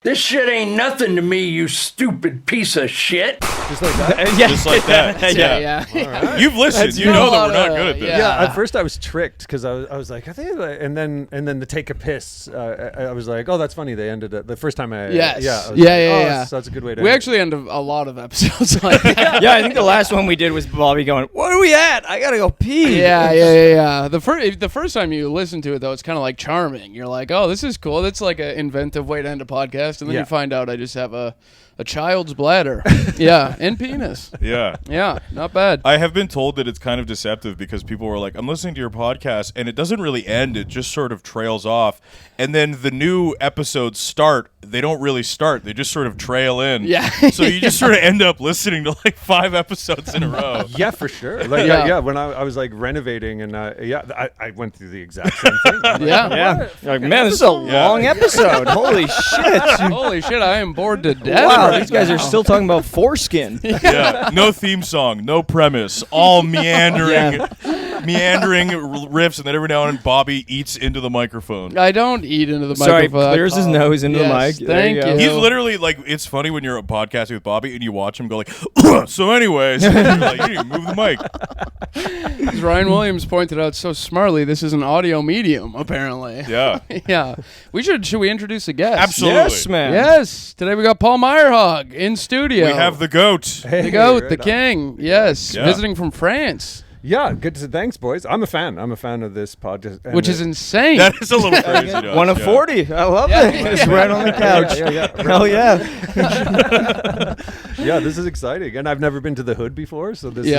This shit ain't nothing to me, you stupid piece of shit. Just like that? Yeah. Just like that. Yeah. Right. You've listened. You know that we're not good at this. Yeah, at first I was tricked because I was like, I think, and then the take a piss. I was like, oh, that's funny. They ended it the first time I. Yes. Yeah. Yeah. So that's a good way to. We actually end a lot of episodes like that. Yeah, I think the last one we did was Bobby going, "Where are we at? I gotta go pee." Yeah. The first time you listen to it though, it's kind of like charming. You're like, oh, this is cool. That's like an inventive way to end a podcast, and then you find out I just have a child's bladder. Yeah, and penis. Yeah. Yeah, not bad. I have been told that it's kind of deceptive because people were like, I'm listening to your podcast, and it doesn't really end. It just sort of trails off. And then the new episodes start. They don't really start. They just sort of trail in. Yeah. So you just sort of end up listening to like 5 episodes in a row. Yeah, for sure. Like, yeah. When I was like renovating, and I went through the exact same thing. Like, Yeah. You're like, man, this is a long episode. Holy shit. Holy shit, I am bored to death. Wow, right these guys now. are still talking about foreskin. Yeah. No theme song, no premise, all meandering riffs, and then every now and then Bobby eats into the microphone. I don't eat into the Sorry, microphone. clears his nose into the mic. Thank you. He's literally like, it's funny when you're podcasting with Bobby and you watch him go like, so anyways, you're like, you didn't even move the mic. As Ryan Williams pointed out so smartly, this is an audio medium, apparently. Yeah. Yeah. Should we introduce a guest? Absolutely. Yes, man. Yes. Today we got Paul Myerhaug in studio. We have the goat. the goat, right the on. king. Yes. Yeah. Visiting from France. Yeah, good. Thanks, boys. I'm a fan of this podcast, and Which is insane. That is a little crazy. to us, 1 of 40. I love it. Just right on the couch. Hell yeah. Yeah, this is exciting, and I've never been to the Hood before, so this is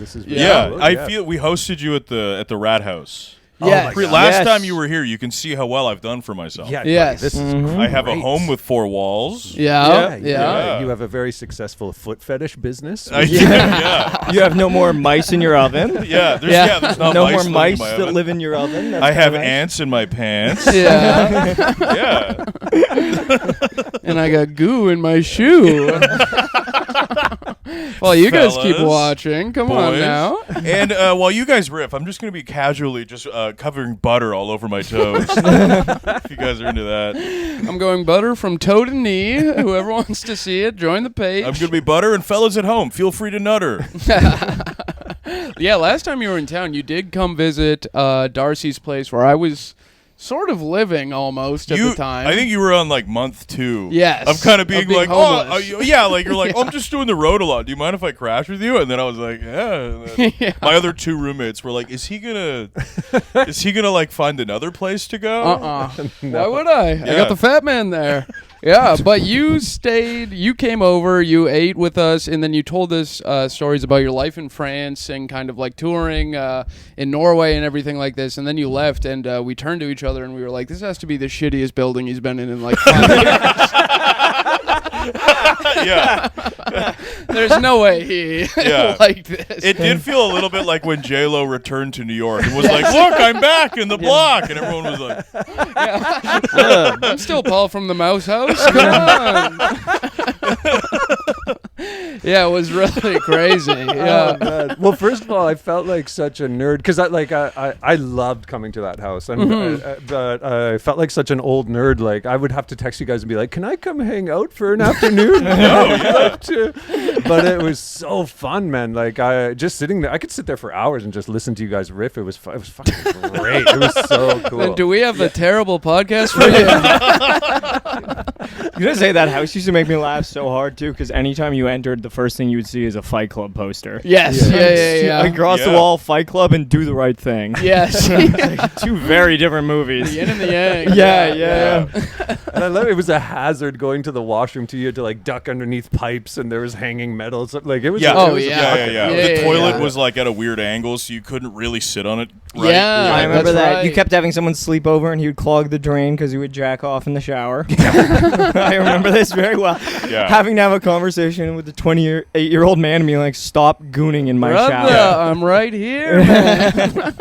this is really Yeah, cool. I feel we hosted you at the Rat House. Yes. Last time you were here, you can see how well I've done for myself. Yeah, Yes. this is I have a great. home with 4 walls. Yeah. Yeah. You have a very successful foot fetish business. I do, yeah. You have no more mice in your oven. Yeah, there's not No mice more living mice in my that oven. live in your oven. That's I have kinda nice. ants in my pants. Yeah. Yeah. And I got goo in my shoe. Well, you guys keep Fellas, watching. Come on boys. now. And while you guys riff, I'm just going to be casually just covering butter all over my toes. If you guys are into that. I'm going butter from toe to knee. Whoever wants to see it, join the page. I'm going to be butter, and fellas at home, feel free to nutter. Yeah, last time you were in town, you did come visit Darcy's place where I was sort of living almost at the time. I think you were on like month 2. Yes, Of kind of being like, homeless. yeah, like you're like, oh, I'm just doing the road a lot. Do you mind if I crash with you? And then I was like, yeah. And then Yeah. My other 2 roommates were like, is he gonna like find another place to go? Why would I? I got the fat man there. Yeah, but you stayed, you came over, you ate with us, and then you told us stories about your life in France and kind of like touring in Norway and everything like this, and then you left, and we turned to each other and we were like, this has to be the shittiest building he's been in like 5 years. Yeah. There's no way he liked this. It did feel a little bit like when J-Lo returned to New York and was like, look, I'm back in the block. And everyone was like, I'm still Paul from the Mouse House. Come on. Yeah, it was really crazy. Yeah. God. Well, first of all, I felt like such a nerd because I loved coming to that house, and but I felt like such an old nerd. Like I would have to text you guys and be like, "Can I come hang out for an afternoon?" But it was so fun, man. Like I just sitting there, I could sit there for hours and just listen to you guys riff. It was fucking great. It was so cool. Then do we have a terrible podcast for you? You gonna say that house used to make me laugh so hard too, because anytime you entered, the first thing you would see is a Fight Club poster. Yes. Yeah. Across the wall, Fight Club and Do the Right Thing. Yes. 2 very different movies. The yin and the yang. Yeah. And I love it. It was a hazard going to the washroom too. You had to like duck underneath pipes, and there was hanging metals. Like it was. yeah. Oh, it was yeah. The toilet was like at a weird angle, so you couldn't really sit on it right. Yeah. I remember That's that. right. You kept having someone sleep over and he would clog the drain because he would jack off in the shower. I remember this very well. Yeah. Having to have a conversation with the 28-year-old man and being like, stop gooning in my Brother, shower. I'm right here, man.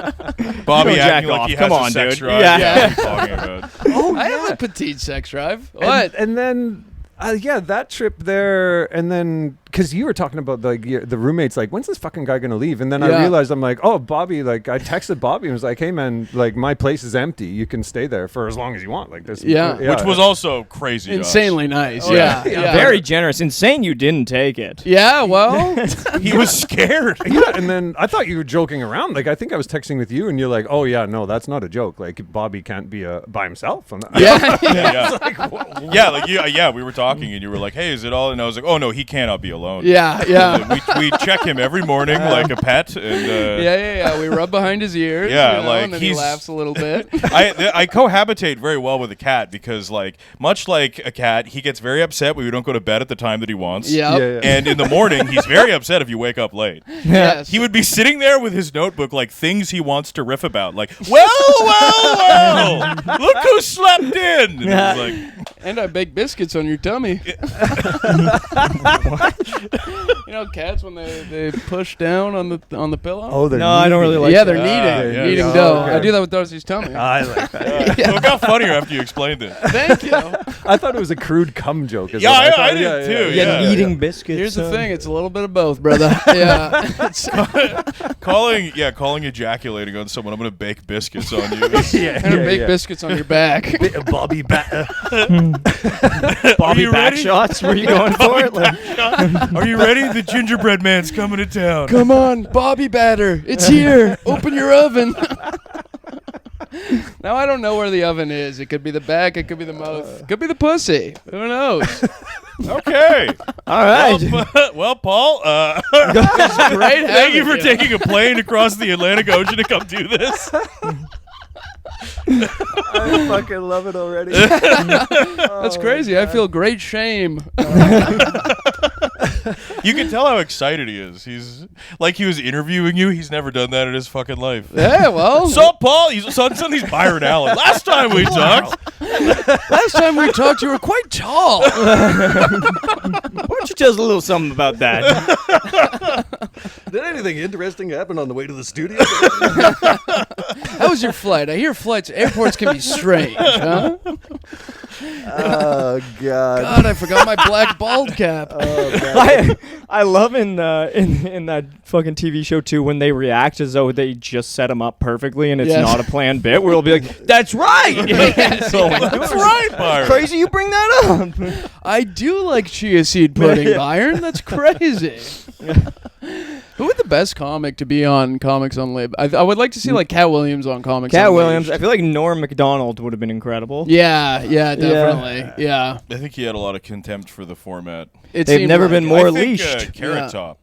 Bobby You don't acting jack like off. he Come has on, a sex dude. drive. Yeah. What are you talking about? I have a petite sex drive. What? And then that trip there, and then because you were talking about like the roommates, like, when's this fucking guy gonna leave? And then I Yeah. realized, I'm like, oh, Bobby, like, I texted Bobby and was like, hey man, like, my place is empty. You can stay there for as long as you want. Like this. Yeah. Which was also crazy. to us. Insanely nice. Oh, yeah. yeah. Yeah. Very generous. Insane you didn't take it. Yeah, well, He was scared. Yeah, and then I thought you were joking around. Like, I think I was texting with you, and you're like, "Oh yeah, no, that's not a joke. Like, Bobby can't be by himself." yeah. Yeah, like we were talking, and you were like, "Hey, is it all?" And I was like, "Oh no, he cannot be alone." Yeah, yeah. We check him every morning like a pet, and Yeah. We rub behind his ears. Yeah, you know, like, and then he he's- laughs a little bit. I cohabitate very well with a cat because, like, much like a cat, he gets very upset when we don't go to bed at the time that he wants. Yep. Yeah. And in the morning, he's very upset if you wake up late. Yes. He would be sitting there with his notebook, like things he wants to riff about, like, well, look who slept in. And it was like, And I bake biscuits on your tummy. You know, cats when they push down on the pillow. Oh, they're No, I don't really like yeah, that. they're yeah, kneading yeah. dough. Oh, okay. I do that with Darcy's tummy. I like that. so it got funnier after you explained it. Thank you. I thought it was a crude cum joke. is Yeah, what I thought. did too, Yeah, yeah. eating biscuits. Here's the thing: it's a little bit of both, brother. Yeah. calling ejaculating on someone. I'm gonna bake biscuits on you. Yeah, And bake biscuits on your back. Bobby Bobby you back ready? shots. Were you going for it? Like, Are you ready? The gingerbread man's coming to town. Come on, Bobby batter. It's here. Open your oven. Now I don't know where the oven is. It could be the back. It could be the mouth. Could be the pussy. Who knows? Okay. all right. Well, Paul, Great. thank you for having taking a plane across the Atlantic Ocean to come do this. I fucking love it already. That's crazy. I feel great shame. You can tell how excited he is. He's like he was interviewing you. He's never done that in his fucking life. Yeah, well. So, Paul, he's suddenly he's Byron Allen. Last time we talked, Last time we talked, you were quite tall. Why don't you tell us a little something about that? Did anything interesting happen on the way to the studio? How was your flight? I hear airports can be strange, huh? Oh God. God, I forgot my black bald cap. I love in that fucking TV show too when they react as though they just set him up perfectly and it's Yes. not a planned bit. Where we'll be like, "That's right." So, that's right, Byron. crazy you bring that up. I do like chia seed pudding, Byron. That's crazy. Who would the best comic to be on Comics Unlabeled? I would like to see like Cat Williams on Comics Cat Unleashed. Williams. I feel like Norm Macdonald would have been incredible. Yeah, definitely. Yeah. I think he had a lot of contempt for the format. It They've seemed never like been it. more I think, leashed. Carrot Yeah. Top.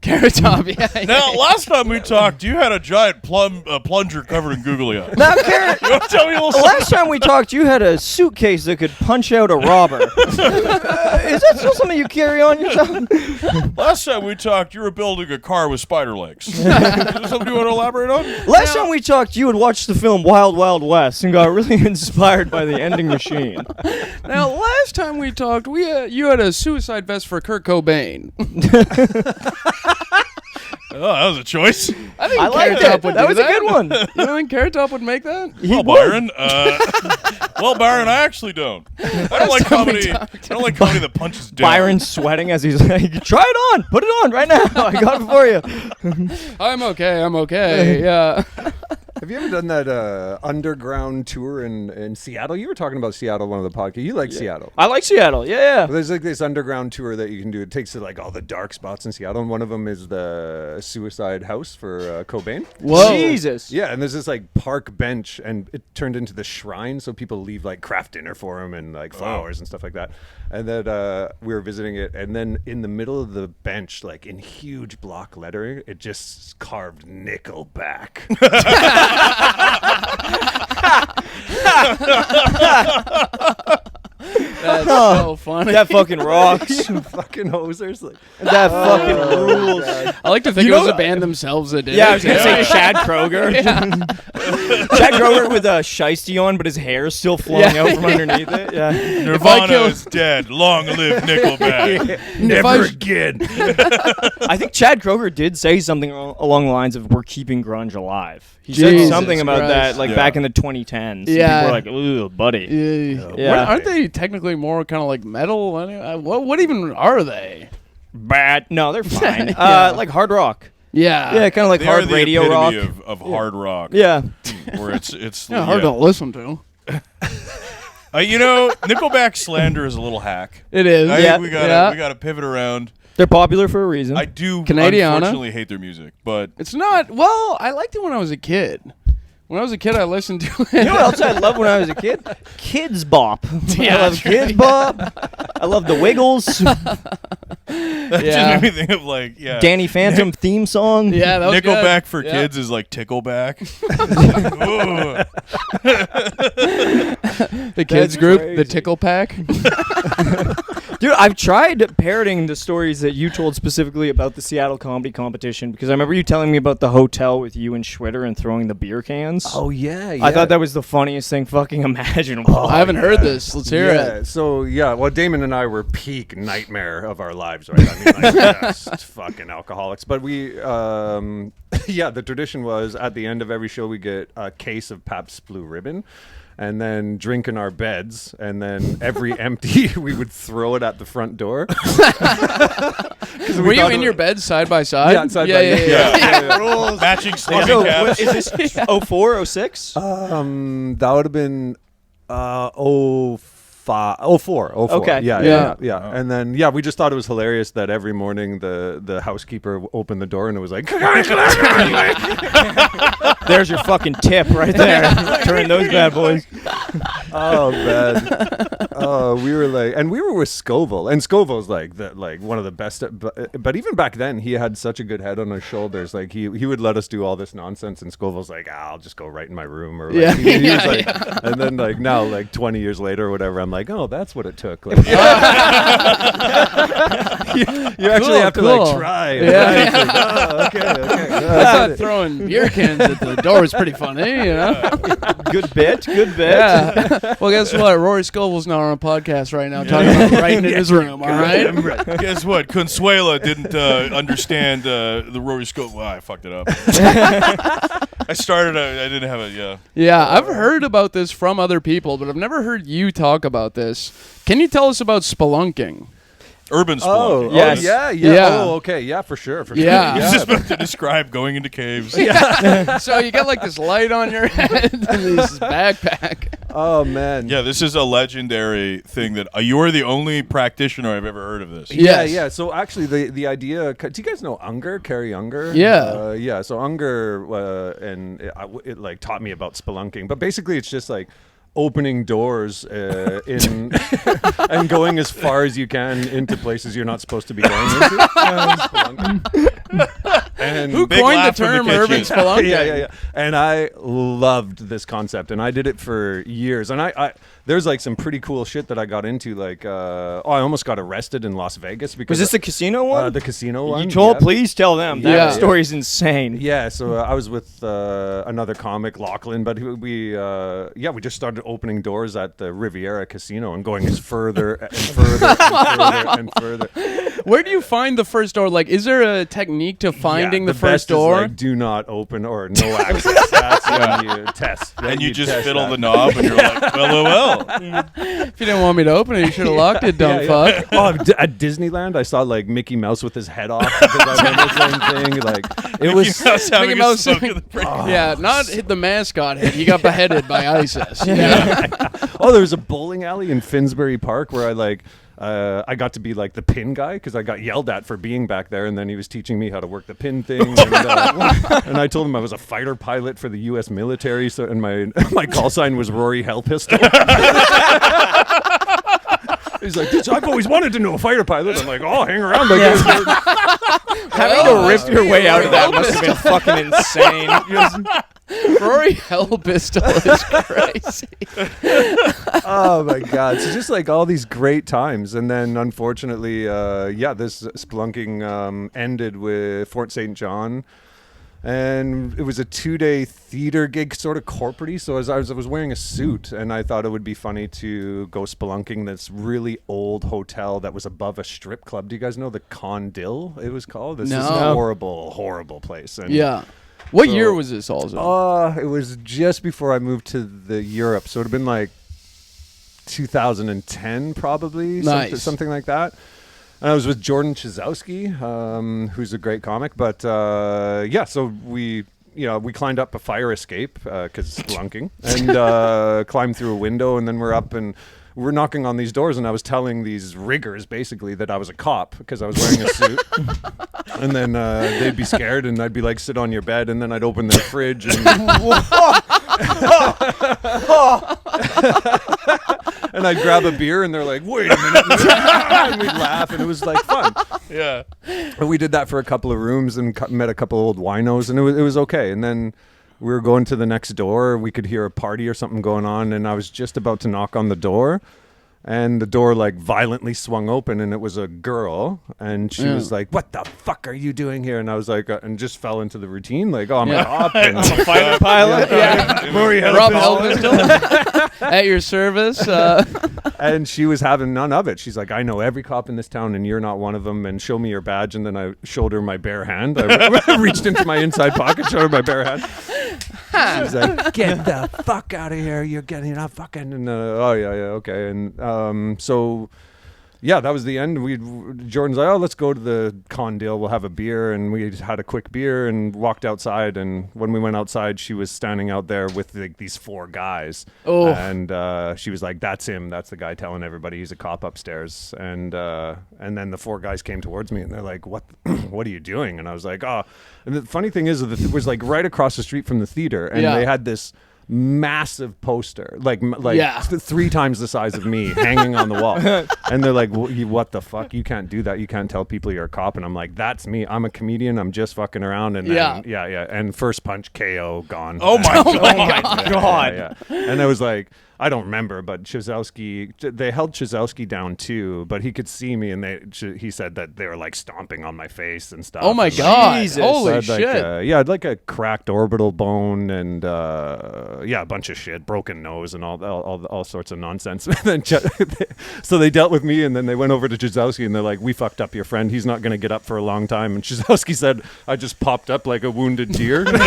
Carrot Top, yeah. Now, last time we talked, you had a giant plunger covered in googly eyes. Now, Carrot, You want to tell me a little the something? last time we talked, you had a suitcase that could punch out a robber. Is that still something you carry on yourself? Last time we talked, you were building a car with spider legs. Is there something you want to elaborate on? Last time we talked, you had watched the film Wild Wild West and got really inspired by the ending machine. Now, last time we talked, you had a suicide vest for Kurt Cobain. Oh, that was a choice. I think I liked Carrot it. Top would That do was a good one. You don't think Carrot Top would make that? Well, Byron. Byron, I actually don't. I don't like comedy. I don't like comedy that punches down. Byron's sweating as he's like, "Try it on. Put it on right now. I got it for you." I'm okay. Yeah. Have you ever done that underground tour in Seattle? You were talking about Seattle one of the podcasts. You like Seattle. I like Seattle. Yeah. There's like this underground tour that you can do. It takes you like all the dark spots in Seattle, and one of them is the suicide house for Cobain. Whoa. Jesus. Yeah, and there's this like park bench, and it turned into the shrine, so people leave like craft dinner for him and like flowers and stuff like that. And then we were visiting it, and then in the middle of the bench, like in huge block lettering, it just carved Nickelback. That's so funny. That fucking rocks. You fucking hosers. Like, That fucking rules. I like to think You it was know- a band themselves that did Yeah, I it. was gonna say Chad Kroger. Chad Kroger with a shiesty on, but his hair is still flowing out from underneath it. Yeah. Nirvana kill- is dead. Long live Nickelback. never again. I think Chad Kroger did say something along the lines of "We're keeping grunge alive." He said Jesus something about Christ. that, like Yeah. back in the 2010s. Yeah. People were like, "Ooh, buddy." Yeah. Yeah. Aren't they technically more kind of like metal? What even are they? bad. No, they're fine. Yeah. Like hard rock. Yeah. Yeah, kind of like They hard are the radio rock. epitome of hard rock. Yeah. Where it's Yeah, hard to listen to. Nickelback slander is a little hack. It is. I Yeah. think we gotta pivot around. They're popular for a reason. I do Canadiana. unfortunately hate their music, but It's not. Well, I liked it when I was a kid. When I was a kid, I listened to it. You know what else I loved when I was a kid? Kids Bop. Yeah, I love Kids Bop. I love the Wiggles. that just Yeah. made me think of like Danny Phantom theme song. Yeah, that was Nickelback good. for Yeah. kids is like Tickleback. Ooh. The kids That's group, crazy. the Tickle Pack. Dude, I've tried parroting the stories that you told specifically about the Seattle Comedy Competition because I remember you telling me about the hotel with you and Schwitter and throwing the beer cans. Oh yeah, I thought that was the funniest thing fucking imaginable. I haven't heard this. Let's hear it. So well, Damon and I were peak nightmare of our lives, right? I mean, like just fucking alcoholics. But we, the tradition was at the end of every show we get a case of Pabst Blue Ribbon. And then drink in our beds, and then every empty, we would throw it at the front door. Were you in your bed side by side? Yeah, side by Yeah. Matching sleeping caps. Is this 04, 06? That would have been 04. Okay. Yeah. And then we just thought it was hilarious that every morning the housekeeper opened the door and it was like, There's your fucking tip right there. Turn those bad boys. oh man. We were with Scoville, and Scoville's like one of the best. But even back then, he had such a good head on his shoulders. Like he would let us do all this nonsense, and Scoville's like, I'll just go right in my room, or like, he was like, and then like now, like 20 years later or whatever, I'm like, oh, that's what it took. Like, you actually have to like try. Yeah. Right? Like, oh, okay. I thought throwing beer cans at the door was pretty funny, Good bit. Yeah. Well, guess what? Rory Scoville's not on a podcast right now talking about writing in his room, all right? Guess what? Consuela didn't understand the Rory Scoville. Well, I fucked it up. I didn't have it. Yeah. Yeah, I've heard about this from other people, but I've never heard you talk about this. Can you tell us about spelunking? Urban spelunking. yes. Yeah. Oh, okay. Yeah, for sure. Yeah. He's just about to describe going into caves. So you got like this light on your head and this backpack. Oh man. Yeah, this is a legendary thing that you are the only practitioner I've ever heard of this. Yes. Yeah. So actually, the idea. Do you guys know Unger? Carrie Unger? Yeah. So Unger and it like taught me about spelunking, but basically it's just like opening doors in and going as far as you can into places you're not supposed to be going into. And Who Big coined the laugh from the term urban kitchen. spelunking? yeah. And I loved this concept, and I did it for years. And I there's like some pretty cool shit that I got into. Like, I almost got arrested in Las Vegas because Was this the casino one? the casino one. You told, yeah. please tell them. That Yeah. story's insane. Yeah, so I was with another comic, Lachlan, but we just started opening doors at the Riviera Casino and going as further and further and further and further. Where do you find the first door? Like, is there a technique to finding the first best is, door? like, do not open or no access. That's when you test. And you just test fiddle that. the knob, and you're like, well. If you didn't want me to open it, you should have locked it, dumb fuck. Oh, at Disneyland, I saw like Mickey Mouse with his head off because I done the same thing. Like it was. Mickey Mouse. Yeah, not hit the mascot head. He got beheaded by ISIS. Yeah. Oh, there was a bowling alley in Finsbury Park where I got to be like the pin guy because I got yelled at for being back there, and then he was teaching me how to work the pin thing. And I told him I was a fighter pilot for the U.S. military, so and my call sign was Rory Hellpistol. He's like, I've always wanted to know a fighter pilot. I'm like, oh, hang around. Like, Having to rip your way out of that must have been fucking insane. Rory Hellpistol is crazy. oh my god! So just like all these great times, and then unfortunately, this spelunking ended with Fort St. John. And it was a 2-day theater gig, sort of corporate-y. So I was wearing a suit, and I thought it would be funny to go spelunking this really old hotel that was above a strip club. Do you guys know the Condil, it was called? This is a horrible, horrible place. And Yeah. What year was this also? it was just before I moved to the Europe. So it would have been like 2010 probably. Nice. Something like that. And I was with Jordan Chizowski, who's a great comic. But so we climbed up a fire escape because spelunking, and climbed through a window, and then we're up and we're knocking on these doors, and I was telling these riggers basically that I was a cop because I was wearing a suit. And then they'd be scared, and I'd be like, sit on your bed, and then I'd open their fridge and and I'd grab a beer, and they're like, wait a minute. And we'd laugh, and it was like fun. Yeah. And we did that for a couple of rooms and met a couple of old winos, and it was okay. And then we were going to the next door. We could hear a party or something going on, and I was just about to knock on the door, and the door like violently swung open, and it was a girl, and she was like, "What the fuck are you doing here?" And I was like, and just fell into the routine, like, "Oh, I'm a cop, and I'm a fighter pilot. Rory Rob Hellpistol." Hellpistol at your service. And she was having none of it. She's like, "I know every cop in this town, and you're not one of them. And show me your badge." And then I showed her my bare hand. I reached into my inside pocket, showed her my bare hand. She's like, "Get the fuck out of here! You're not fucking." And okay. And so, yeah, that was the end. Jordan's like, "Oh, let's go to the Condil. We'll have a beer." And we had a quick beer and walked outside. And when we went outside, she was standing out there with like these 4 guys. Oh. And she was like, "That's him. That's the guy telling everybody he's a cop upstairs." And then the 4 guys came towards me, and they're like, "What? What are you doing?" And I was like, "Oh." And the funny thing is, it was like right across the street from the theater, and they had this massive poster, like 3 times the size of me, hanging on the wall. And they're like, "What the fuck? You can't do that. You can't tell people you're a cop." And I'm like, "That's me. I'm a comedian. I'm just fucking around." And then, and first punch, KO, gone. Oh my god. Yeah. And I was like, I don't remember, but they held Chizowski down too, but he could see me, and he said that they were like stomping on my face and stuff. Oh my And, god! Jesus. Holy I'd shit! I had like a cracked orbital bone and a bunch of shit, broken nose and all sorts of nonsense. So they dealt with me, and then they went over to Chizowski, and they're like, "We fucked up your friend. He's not going to get up for a long time." And Chizowski said, "I just popped up like a wounded deer." Surprise!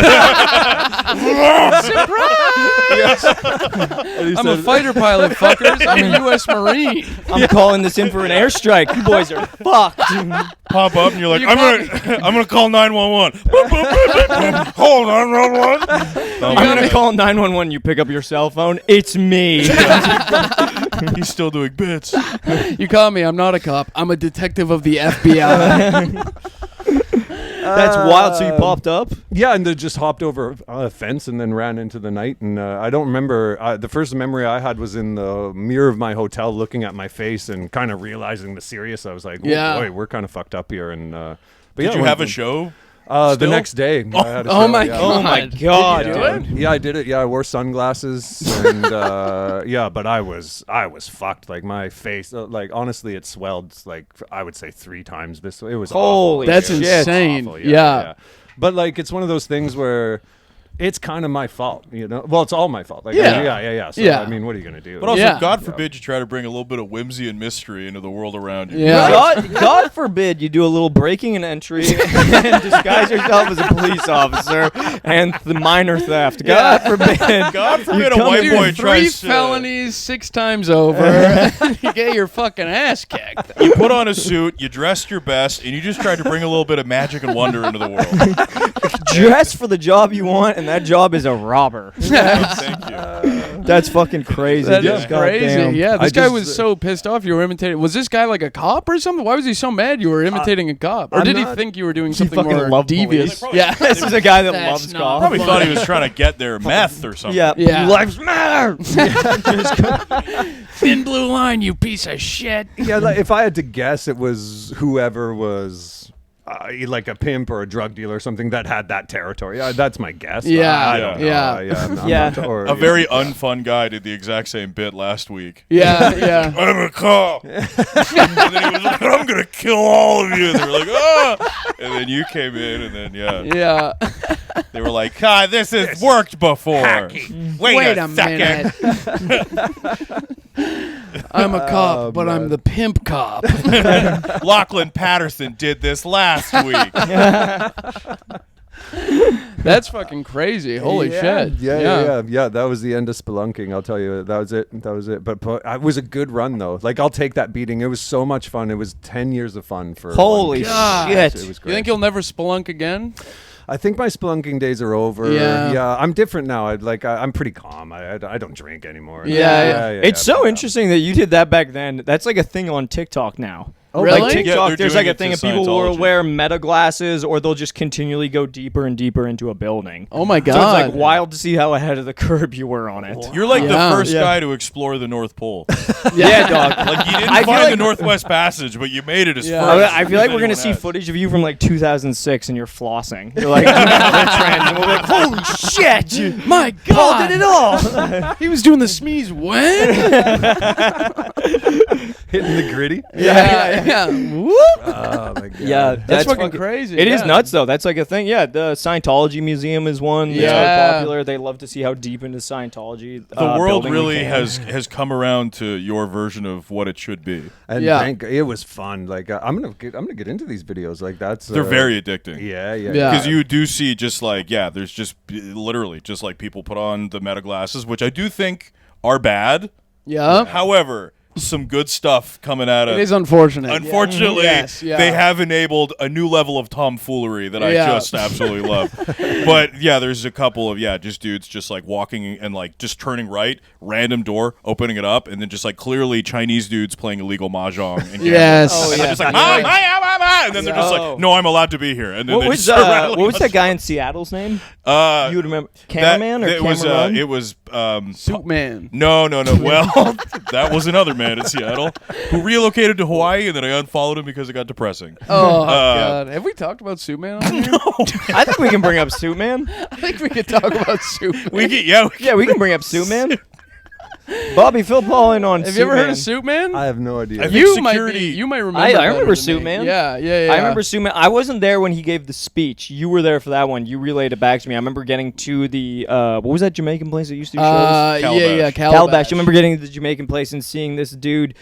I'm a fighter pilot, fuckers. I'm a U.S. Marine. I'm calling this in for an airstrike. You boys are fucked. Pop up and you're like, I'm gonna call 911. Hold on, 911. I'm gonna call 911. You pick up your cell phone. It's me. He's still doing bits. You call me. I'm not a cop. I'm a detective of the FBI. That's wild. So you popped up? Yeah, and they just hopped over a fence and then ran into the night. And I don't remember. The first memory I had was in the mirror of my hotel, looking at my face and kind of realizing the serious. I was like, "Oh boy, we're kind of fucked up here." And but did you have a show? The next day, I had a show. Oh my god! Oh my god! Did you do it? Yeah, I did it. Yeah, I wore sunglasses, and but I was fucked. Like my face, like honestly, it swelled like I would say 3 times this. It was Holy awful. That's shit. insane. Awful, Yeah. But like, it's one of those things where it's kind of my fault, you know. Well, it's all my fault. Like, Yeah. So Yeah. I mean, what are you gonna do? But also, Yeah. God forbid you try to bring a little bit of whimsy and mystery into the world around you. Yeah. God forbid you do a little breaking and entry and disguise yourself as a police officer and the minor theft. God forbid. God forbid a come white here boy 3 tries to. felonies 6 times over. And you get your fucking ass kicked. You put on a suit, you dressed your best, and you just tried to bring a little bit of magic and wonder into the world. Dress for the job you want, and that job is a robber. Thank you. That's fucking crazy. That dude. is Goddamn. crazy. Yeah, this I guy just- was so pissed off you were imitating. Was this guy like a cop or something? Why was he so mad you were imitating a cop? Or I'm did he not- think you were doing He something fucking more loved devious? police. Yeah. This is a guy that That's loves not cops. Probably funny. thought he was trying to get their meth or something. Yeah. Yeah. Lives matter. Thin blue line, you piece of shit. Yeah, like, if I had to guess, it was whoever was like a pimp or a drug dealer or something that had that territory. That's my guess. Yeah, I don't know. yeah. I'm Yeah. not- or, A very unfun guy did the exact same bit last week. Yeah, yeah. I'm a cop. And then he was like, I'm going to kill all of you. And they were like, oh. And then you came in, and then, Yeah. they were like, this has worked before. Wait a second. minute. I'm a cop, but I'm the pimp cop. Lachlan Patterson did this last week. That's fucking crazy. Holy shit. Yeah. That was the end of spelunking. I'll tell you, that was it. But it was a good run though. Like, I'll take that beating. It was so much fun. It was 10 years of fun for. Holy God. shit! It was You great. think you'll never spelunk again? I think my spelunking days are over. Yeah. I'm different now. I'm pretty calm. I don't drink anymore. It's so interesting that you did that back then. That's like a thing on TikTok now. Oh, really? Like Yeah, TikTok, they're there's doing like a it thing to of people will Scientology. wear meta glasses, or they'll just continually go deeper and deeper into a building. Oh my So it's God. like wild to see how ahead of the curve you were on it. You're like Yeah. the first Yeah. guy to explore the North Pole. Yeah, dog. Like, you didn't I feel find like- the Northwest Passage, but you made it as Yeah. far as I feel like we're gonna anyone see has. footage of you from like 2006, and you're flossing. You're like, another trend, and we'll be like, holy shit! My Paul God. did it all. He was doing the smeeze when? Hitting the gritty. Yeah. Whoop. Oh my god. Yeah, That's fucking crazy. It is yeah. nuts though. That's like a thing. Yeah, the Scientology Museum is one that's Yeah. really popular. They love to see how deep into Scientology The world building we really can. has come around to your version of what it should be. And Yeah. it was fun. Like, I'm gonna get into these videos. Like, that's They're very addicting. Yeah. Yeah. Because you do see just like, there's just literally just like people put on the meta glasses, which I do think are bad. Yeah. However, some good stuff coming out of It is unfortunate. Unfortunately, Yes, yeah. they have enabled a new level of tomfoolery that I Yeah. just absolutely love. But yeah, there's a couple of just dudes just like walking and like just turning right, random door, opening it up, and then just like clearly Chinese dudes playing illegal mahjong. And gambling. Yes. Oh, And they're yeah. just like, ma, and then they're just Oh. like, no, I'm allowed to be here. And then What they was just start rattling what was us. that guy in Seattle's name? Uh, You would remember that- Cameraman or it was Cameron? it was Suit man. no. Well, that was another man in Seattle who relocated to Hawaii, and then I unfollowed him because it got depressing. Oh God. Have we talked about Suit man on here? I think we can bring up Suit Man. I think we could talk about Suit man. We get Yeah, we can bring up Suit Man. Bobby, fill Paul in on Have Suit you ever heard Man. of Suit man? I have no idea. I think You might security- be. You might remember. I better remember than Suit me. Man. Yeah. I remember Suit Man. I wasn't there when he gave the speech. You were there for that one. You relayed it back to me. I remember getting to the what was that Jamaican place that used to do shows? Yeah, Calabash. I remember getting to the Jamaican place and seeing this dude,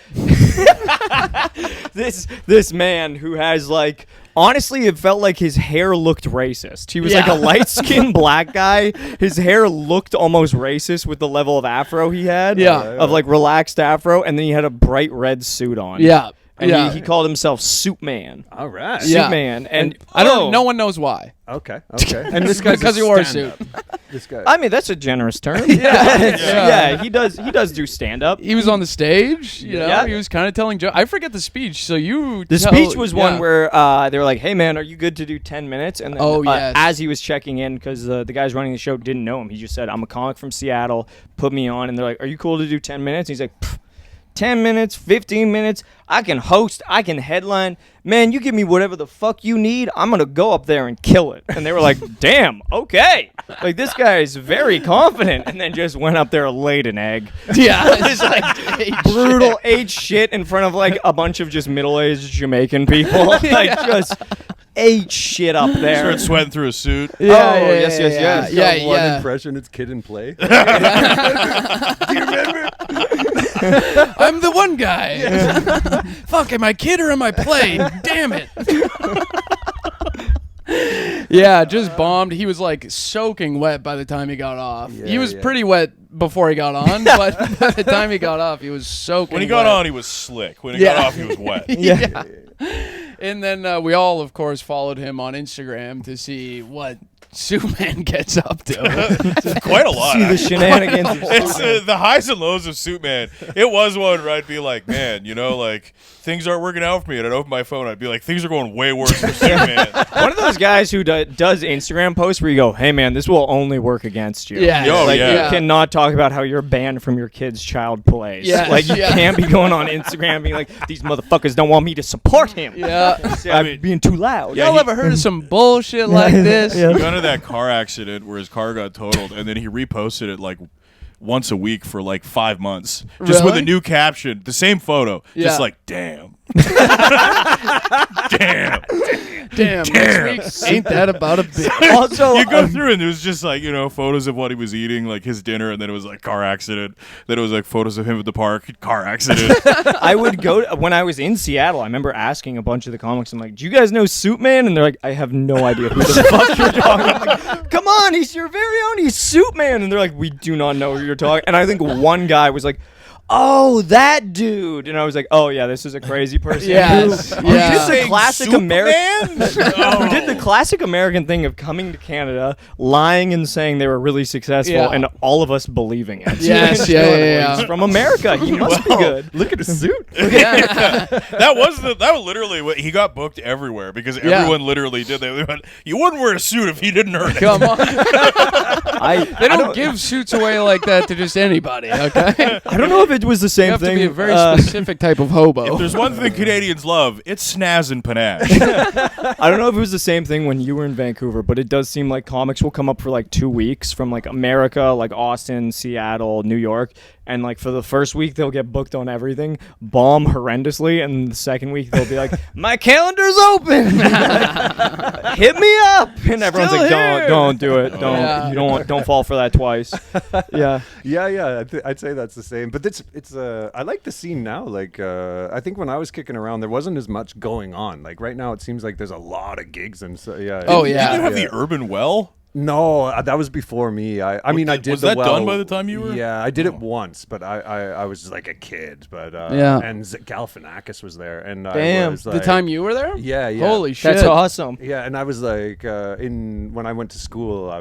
this man who has like, honestly, it felt like his hair looked racist. He was like a light-skinned black guy. His hair looked almost racist with the level of afro he had. Yeah. Of like relaxed afro, and then he had a bright red suit on. Yeah. And Yeah. he called himself Suit Man. All right. Yeah. Suit Man. And I don't. No one knows why. Okay. And this guy's Because a he wore a stand-up. This guy. I mean, that's a generous term. Yeah. he does do stand up. He was on the stage. You know, Yeah. he was kind of telling jokes. I forget the speech. So you. The tell- speech was one yeah. where they were like, "Hey man, are you good to do 10 minutes?" And then Yes. as he was checking in, because the guys running the show didn't know him, he just said, "I'm a comic from Seattle. Put me on." And they're like, "Are you cool to do 10 minutes?" And he's like, "Pfft, 10 minutes, 15 minutes. I can host. I can headline. Man, you give me whatever the fuck you need. I'm going to go up there and kill it." And they were like, "Damn, okay." Like, this guy is very confident. And then just went up there, laid an egg. Yeah. Just like brutal, ate shit in front of like a bunch of just middle-aged Jamaican people. Like, just ate shit up there. Started sweating through a suit. Yes. Yeah. One Yeah. impression, it's Kid and Play. I'm the one guy. Fuck, am I kid or am I playing? Damn it. Yeah, just bombed. He was like soaking wet by the time he got off. He was pretty wet before he got on, but by the time he got off, he was soaking When he got wet. on, he was slick. When he got off, he was wet. Yeah. And then we all, of course, followed him on Instagram to see what Superman gets up to. Quite a lot. See the actually. shenanigans. of It's the highs and lows of Suit Man. It was one where I'd be like, man, like things aren't working out for me. And I'd open my phone. I'd be like, things are going way worse for Suit Man. One of those guys who does Instagram posts where you go, "Hey man, this will only work against you." Yeah. Yo, Like, yeah. you cannot talk about how you're banned from your kid's child plays. Yes, Like, you yeah. can't be going on Instagram being like, "These motherfuckers don't want me to support him." Yeah. I'm being too loud. Yeah, Y'all he- ever heard of some bullshit like this? Yeah. He got into that car accident where his car got totaled, and then he reposted it like once a week for like 5 months, just with Really? a new caption, the same photo, Yeah. just like, damn. Damn. Next week, ain't that about a bit? Also, You go through and it was just like, photos of what he was eating, like his dinner, and then it was like car accident. Then it was like photos of him at the park, car accident. I would go when I was in Seattle. I remember asking a bunch of the comics, I'm like, "Do you guys know Suit Man?" And they're like, "I have no idea who the fuck you're talking." I'm like, "Come on, he's your very own. He's Suit Man." And they're like, "We do not know who you're talking." And I think one guy was like, "Oh, that dude," and I was like, "Oh yeah, this is a crazy person." Yes. Who Yeah. did the classic American? Oh. Who did the classic American thing of coming to Canada, lying and saying they were really successful, Yeah. and all of us believing it. Yes, And yeah, going, yeah, "Well, he's yeah. from America. He must be good." Look at his suit. That was literally what he got booked everywhere because everyone literally did that. They went, you wouldn't wear a suit if he didn't earn it. Come on. I They don't give suits away like that to just anybody, okay? I don't know if it was the same You have thing. to be a very specific type of hobo. If there's one thing Canadians love, it's snazz and panache. I don't know if it was the same thing when you were in Vancouver, but it does seem like comics will come up for like 2 weeks from like America, like Austin, Seattle, New York, and like for the first week they'll get booked on everything, bomb horrendously, and the second week they'll be like, "My calendar's open, hit me up," and everyone's Still like, here. "Don't do it, don't Yeah. you don't fall for that twice." Yeah. Yeah. I'd say that's the same. But it's I like the scene now. Like I think when I was kicking around, there wasn't as much going on. Like right now, it seems like there's a lot of gigs and so yeah. Oh, yeah. Did you have the Urban Well? No, that was before me. I mean, I did. Was the that well. done by the time you were? Yeah, I did it once, but I was like a kid. But Yeah. and Galifianakis was there, and I Damn. was The like, time you were there? Yeah, yeah. Holy shit. That's awesome. Yeah, and I was like, when I went to school, I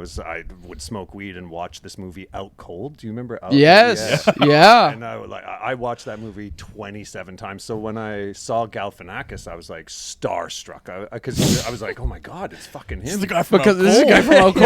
would smoke weed and watch this movie Out Cold. Do you remember? Out Yes. Yeah. Yeah. And I watched that movie 27 times. So when I saw Galifianakis, I was like starstruck because I was like, oh my god, it's fucking him. The guy from Because Out this is a guy Cold. from Out Cold.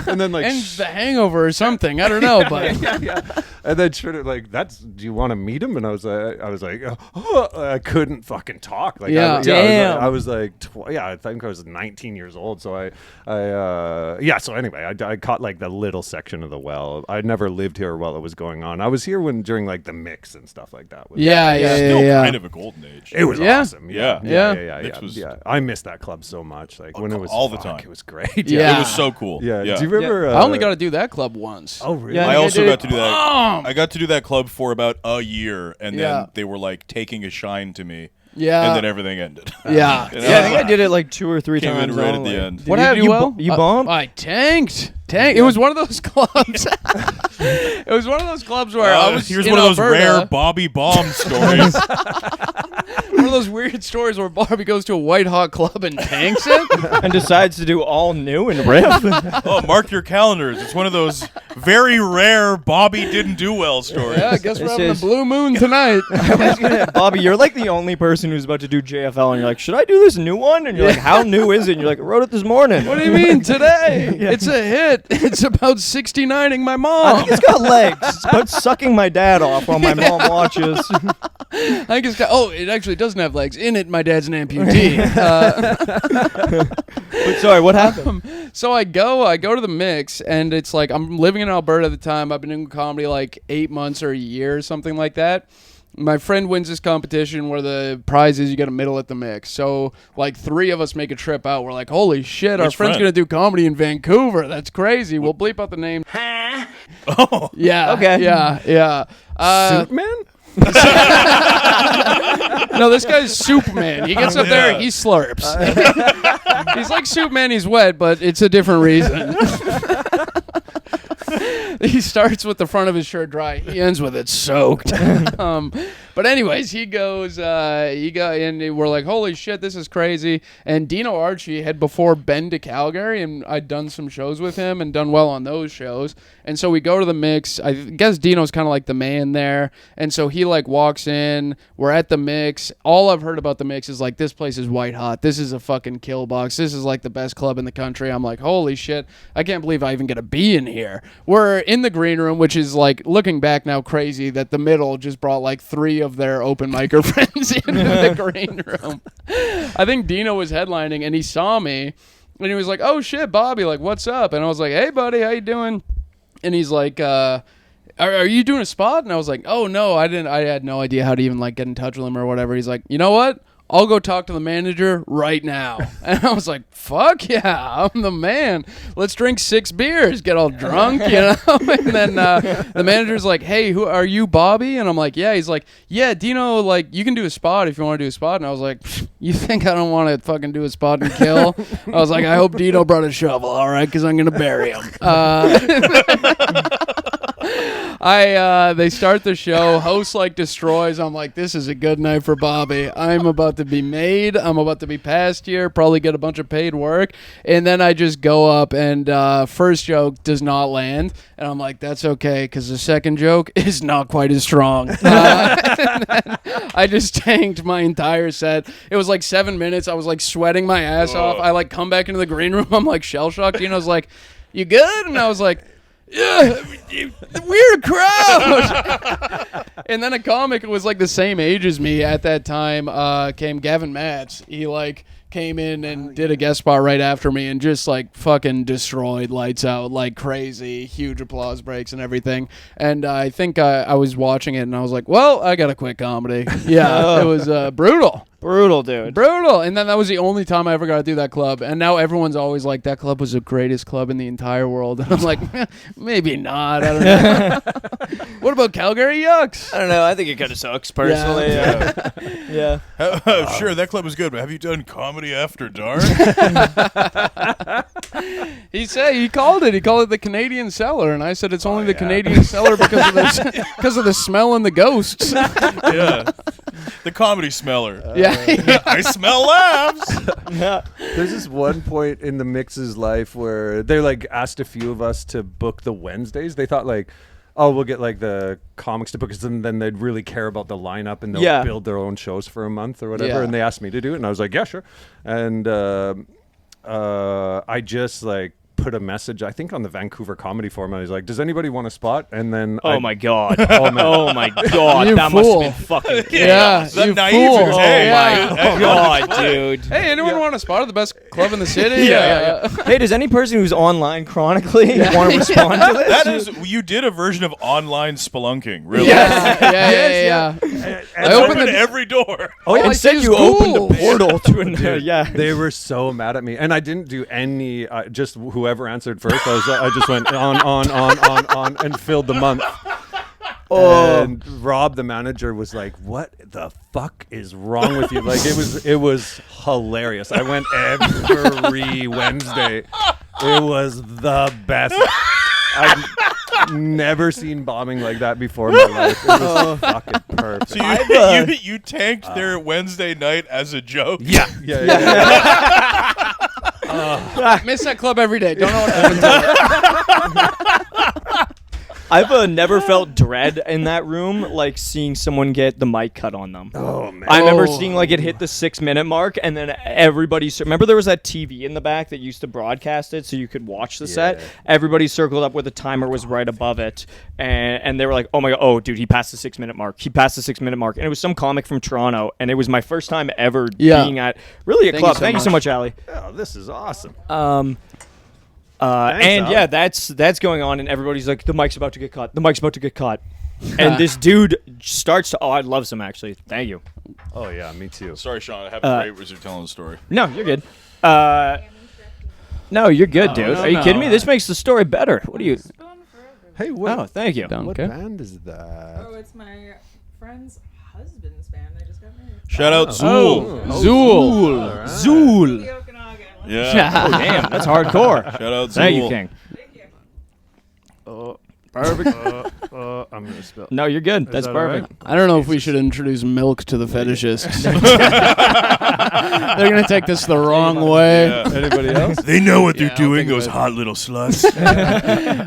And then like, And The Hangover or something. I don't know, but and then sort of like, do you want to meet him? And I was like, oh, I couldn't fucking talk. Like, Yeah. Damn. I was like, I think I was 19 years old. So so anyway, I caught like the little section of the well. I never lived here while it was going on. I was here during like the mix and stuff like that. yeah. Still kind of a golden age. It was Yeah. awesome. Yeah. Yeah. was- I missed that club so much. Like when it was all the fuck, time. It was great. Yeah. It was so cool. Yeah. Do you remember? I only got to do that club once. Oh really? Yeah. I also did got it. to do that. I got to do that club for about a year, and Yeah. then they were like taking a shine to me, Yeah. and then everything ended. Yeah. You know? Yeah, I think I did it like 2 or 3 Came in times. right at only. the end. What Did happened? you well? You bombed? I tanked. It was one of those clubs. It was one of those clubs where I was. Here's in one of those Alberta. rare Bobby Bomb stories. One of those weird stories where Barbie goes to a white hot club and tanks it. And decides to do all new and riff. Oh, mark your calendars. It's one of those very rare Bobby didn't do well stories. Yeah, I guess we're This having is- a blue moon tonight. Bobby, you're like the only person who's about to do JFL, and you're like, "Should I do this new one?" And you're like, "How new is it?" And you're like, "I wrote it this morning." What do you mean today? It's a hit. It's about 69ing my I mom. think it's got legs. It's about sucking my dad off while my mom watches. I think it's got. Oh, it actually doesn't have legs. In it, my dad's an amputee. But sorry, what happened? So I go to the mix, and it's like I'm living in Alberta at the time. I've been doing comedy like 8 months or a year or something like that. My friend wins this competition where the prize is you get a medal at the mix. So like 3 of us make a trip out. We're like, holy shit, our Which friend's friend? going to do comedy in Vancouver. That's crazy. We'll bleep out the name. Oh, Yeah. Okay. Yeah. Suit Man? No, this guy's Soup Man. He gets up there, Yeah. he slurps. He's like Soup Man, he's wet, but it's a different reason. He starts with the front of his shirt dry. He ends with it soaked. But anyways, he goes, and we're like, holy shit, this is crazy. And Dino Archie had before been to Calgary, and I'd done some shows with him and done well on those shows. And so we go to the mix. I guess Dino's kind of like the man there. And so he like walks in. We're at the mix. All I've heard about the mix is like, this place is white hot. This is a fucking kill box. This is like the best club in the country. I'm like, holy shit. I can't believe I even get to be in here. We're in the green room, which is like, looking back now, crazy that the middle just brought like 3 of their open micer friends into the green room. I think Dino was headlining, and he saw me, and he was like, oh shit, Bobby, like, what's up? And I was like, hey buddy, how you doing? And he's like, are you doing a spot? And I was like, oh, no, I didn't. I had no idea how to even, like, get in touch with him or whatever. He's like, you know what? I'll go talk to the manager right now. And I was like, fuck yeah, I'm the man. Let's drink 6 beers, get all drunk, you know? And then the manager's like, hey, who are you, Bobby? And I'm like, yeah. He's like, yeah, Dino, like, you can do a spot if you want to do a spot. And I was like, you think I don't want to fucking do a spot and kill? I was like, I hope Dino brought a shovel, all right, because I'm going to bury him. They start the show, host like destroys. I'm like, this is a good night for Bobby. I'm about to be made. I'm about to be passed here, probably get a bunch of paid work. And then I just go up and first joke does not land. And I'm like, that's okay, because the second joke is not quite as strong. And then I just tanked my entire set. It was like 7 minutes. I was like sweating my ass off. I like come back into the green room. I'm like shell shocked. Dino's like, you good? And I was like, yeah, weird crowd. And then a comic who was like the same age as me at that time came, Gavin Matz. He like came in and did a guest spot right after me and just like fucking destroyed, lights out like crazy, huge applause breaks and everything. And I think I was watching it and I was like, well, I gotta quit comedy. Yeah, it was brutal. Brutal, dude. Brutal. And then that was the only time I ever got to do that club. And now everyone's always like, that club was the greatest club in the entire world. And I'm like, maybe not. I don't know. What about Calgary Yucks? I don't know. I think it kind of sucks, personally. Yeah. Sure, that club was good, but have you done comedy after dark? He called it the Canadian Cellar. And I said it's only the Canadian Cellar because of the smell and the ghosts. Yeah. The comedy smeller. Yeah. I smell laughs. There's this one point in the Mix's life where they like asked a few of us to book the Wednesdays. They thought like, oh, we'll get like the comics to book us, and then they'd really care about the lineup and they'll build their own shows for a month or whatever. Yeah. And they asked me to do it, and I was like, yeah, sure. And I just like put a message, I think, on the Vancouver Comedy Forum. I was like, does anybody want a spot? And then Oh my god. Oh my god. You That fool. must have been fucking Yeah. The you naivete. fool. Oh my god, dude. Hey, anyone want a spot at the best club in the city? Hey, does any person who's online chronically want to respond to this? That is, you did a version of online spelunking, really. Yeah. I opened every door. Oh, yeah. I Instead, see you is opened cool. the portal to another. Yeah. They were so mad at me, and I didn't do any. Just whoever answered first, I just went on, and filled the month. And Rob, the manager, was like, "What the fuck is wrong with you?" Like it was hilarious. I went every Wednesday. It was the best. I've never seen bombing like that before in my life. It was fucking perfect. So you tanked their Wednesday night as a joke? Yeah. Miss that club every day. Don't know what happened to it. I've never felt dread in that room, like seeing someone get the mic cut on them. Oh man. I remember seeing like it hit the 6-minute mark, and then everybody. Remember there was that TV in the back that used to broadcast it, so you could watch the set. Everybody circled up where the timer was right above it, and they were like, "Oh my god, oh dude, he passed the 6-minute mark. He passed the 6-minute mark." And it was some comic from Toronto, and it was my first time ever being at really a club. Thank you so much, Ali. Oh, this is awesome. That's going on, and everybody's like, the mic's about to get cut. The mic's about to get cut. And this dude starts to, I love some actually. Thank you. Oh yeah, me too. Sorry, Sean. I have a great wizard telling the story. No, you're good. No, you're good, dude. Are you kidding me? This makes the story better. What are you? Hey, what? Oh, thank you. Don't What care. band is that? Oh, it's my friend's husband's band. I just got married. Shout out Zool. Zool. Zool. The Okanagan. Yeah. Oh, damn, that's hardcore. Shout out Zool. Thank you, King. Thank you. Perfect. I'm gonna spell. No, you're good. That's that all right? perfect. I don't know if we should introduce milk to the fetishists. They're going to take this the wrong way. Yeah. Anybody else? They know what Yeah, they're I'll doing, think of those it. hot little sluts.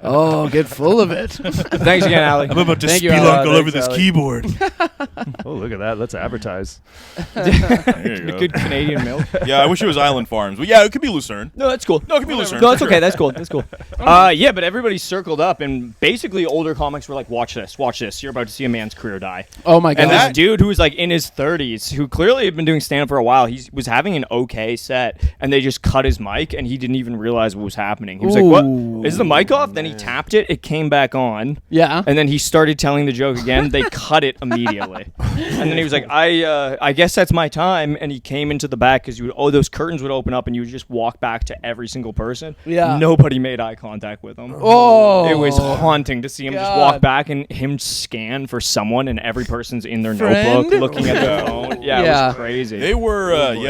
Oh, get full of it. Thanks again, Ali. I'm about to Thank you, spelunk Alan. all over Thanks, this Ali. keyboard. Oh, look at that. Let's advertise. There you go. Good Canadian milk. Yeah, I wish it was Island Farms. But yeah, it could be Lucerne. No, that's cool. No, it could be Lucerne. No, for that's sure. okay. That's cool. That's cool. Yeah, but everybody circled up, and basically older comics were like, watch this. You're about to see a man's career die. Oh my god. And this dude who was like in his 30s, who clearly had been doing stand-up for a while, he was having an okay set, and they just cut his mic, and he didn't even realize what was happening. He was like, what? Is the mic off? Then he tapped it. It came back on. Yeah. And then he started telling the joke again. They cut it immediately. And then he was like, I guess that's my time. And he came into the back because those curtains would open up and you would just walk back to every single person. Yeah. Nobody made eye contact with him. Oh. It was haunting to see him just God. walk back and him scan for someone, and every person's in their Friend? notebook looking at their phone. Yeah, it Yeah. was crazy. They were,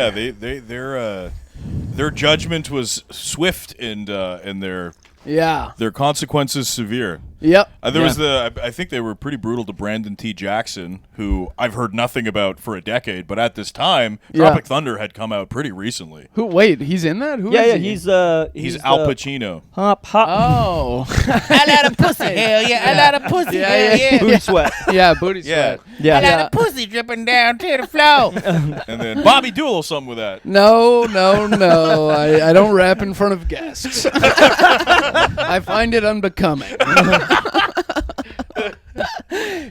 their judgment was swift and their consequences severe. Yep. There was I think they were pretty brutal to Brandon T. Jackson, who I've heard nothing about for a decade, but at this time, Tropic Thunder had come out pretty recently. Who? Wait, he's in that? Who yeah, is yeah, he? He's Al Pacino. Hop. Oh. I let a pussy, hell yeah. I let a pussy, hell yeah. Booty sweat. Yeah, booty Yeah. sweat. Yeah. I let a pussy dripping down to the floor. And then Bobby, do a little something with that. No. I don't rap in front of guests. I find it unbecoming.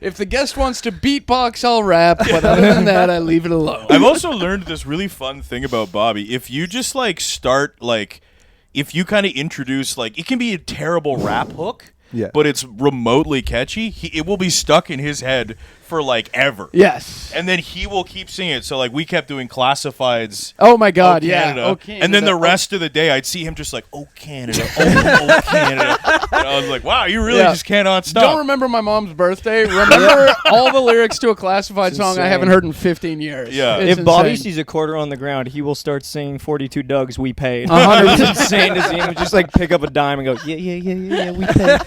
If the guest wants to beatbox, I'll rap, but other than that, I leave it alone. I've also learned this really fun thing about Bobby. If you just if you kind of introduce, it can be a terrible rap hook, but it's remotely catchy, it will be stuck in his head for ever. Yes. And then he will keep singing it. So we kept doing classifieds. Oh my God, Oh, yeah. Canada. Oh, Canada. And then the rest of the day, I'd see him just oh, Canada. Oh, Canada. And I was like, wow, you really just cannot stop. Don't remember my mom's birthday. Remember all the lyrics to a classified song I haven't heard in 15 years. Yeah. It's If Bobby insane. sees a quarter on the ground, he will start singing 42 Dougs We Paid. 100%. It's insane to see him just pick up a dime and go, yeah, we paid.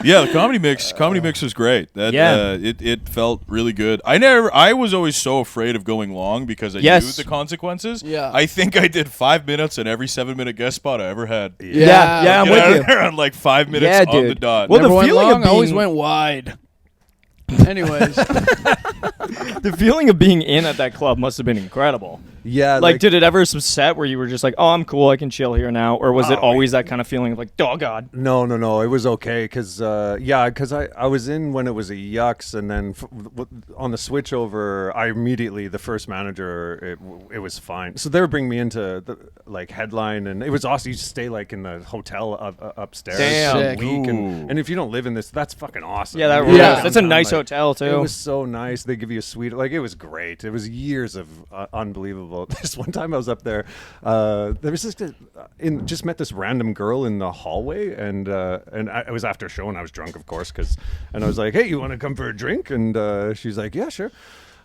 Yeah, the comedy mix was great. It felt really good. I was always so afraid of going long because I knew the consequences. Yeah. I think I did 5 minutes in every 7-minute guest spot I ever had. Yeah, I'm Get out with of you. there on 5 minutes Yeah, on dude. the dot. Well, Never the went feeling long, of I always being- went wide. Anyways. The feeling of being in at that club must have been incredible. Yeah. Did it ever set where you were just oh, I'm cool, I can chill here now? Or was it always that kind of feeling of oh, God? No. It was okay because I was in when it was a Yucks, and then on the switch over, I immediately, the first manager, it was fine. So they were bringing me into the headline, and it was awesome. You just stay in the hotel upstairs Damn. for a Sick. week, Ooh. and if you don't live in this, that's fucking awesome. Yeah, that You rules. go Yeah. That's a downtown, nice hotel, too. It was so nice. They give you a suite. It was great. It was years of unbelievable. This one time I was up there, there was just met this random girl in the hallway, and it was after a show, and I was drunk, of course, and I was like, hey, you want to come for a drink? And she's like, yeah, sure.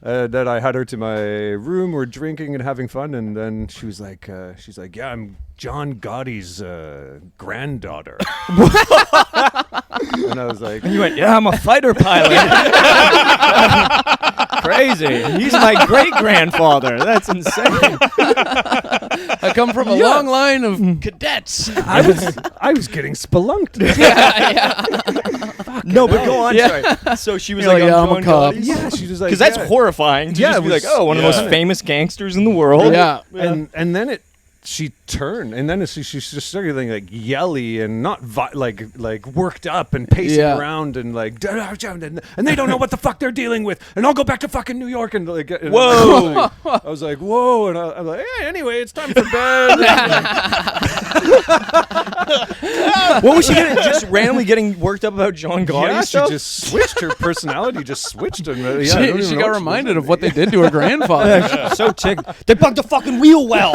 Then I had her to my room. We're drinking and having fun, and then she was like, yeah, I'm John Gotti's granddaughter. And I was like, You went, yeah, I'm a fighter pilot. Crazy. He's my great-grandfather. That's insane. I come from a long line of cadets. I was getting spelunked. No, but go on. Yeah. Sorry. So she was You're like, like, yeah, I'm I'm a John cop. Gotti's? Yeah, she was like, Because that's yeah. horrifying to Yeah, just it be like, was- oh, one of the yeah. most famous gangsters in the world. Yeah. And then she turned, and then she just started getting yelly and not worked up and pacing Yeah. around and and they don't know what the fuck they're dealing with, and I'll go back to fucking New York and Whoa. I was like, whoa, and I'm like, hey, anyway, it's time for bed. What was she getting? Just randomly getting worked up about John Gotti Yeah, she stuff? just switched her personality, just switched and She got reminded of what they did to her grandfather. So tickled. They plugged the fucking wheel well.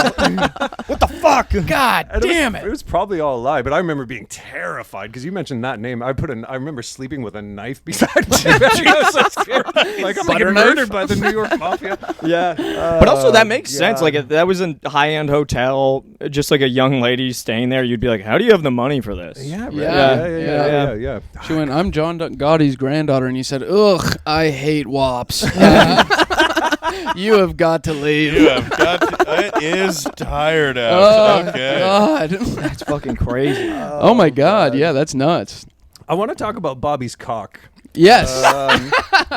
What the fuck? God damn It was probably all a lie, but I remember being terrified because you mentioned that name. I remember sleeping with a knife beside me. I was so scared. I'm Butter getting knife? murdered by the New York Mafia. Yeah. But also, that makes sense. yeah. That was a high-end hotel, just a young lady staying there. You'd be like, how do you have the money for this? Yeah, right. Yeah. yeah. She went, I'm John Gotti's granddaughter, and you said, ugh, I hate wops. You have got to leave. You have got to, it is tired out. Oh, Okay. God. That's fucking crazy. Oh, my God. Yeah, that's nuts. I want to talk about Bobby's cock. Yes.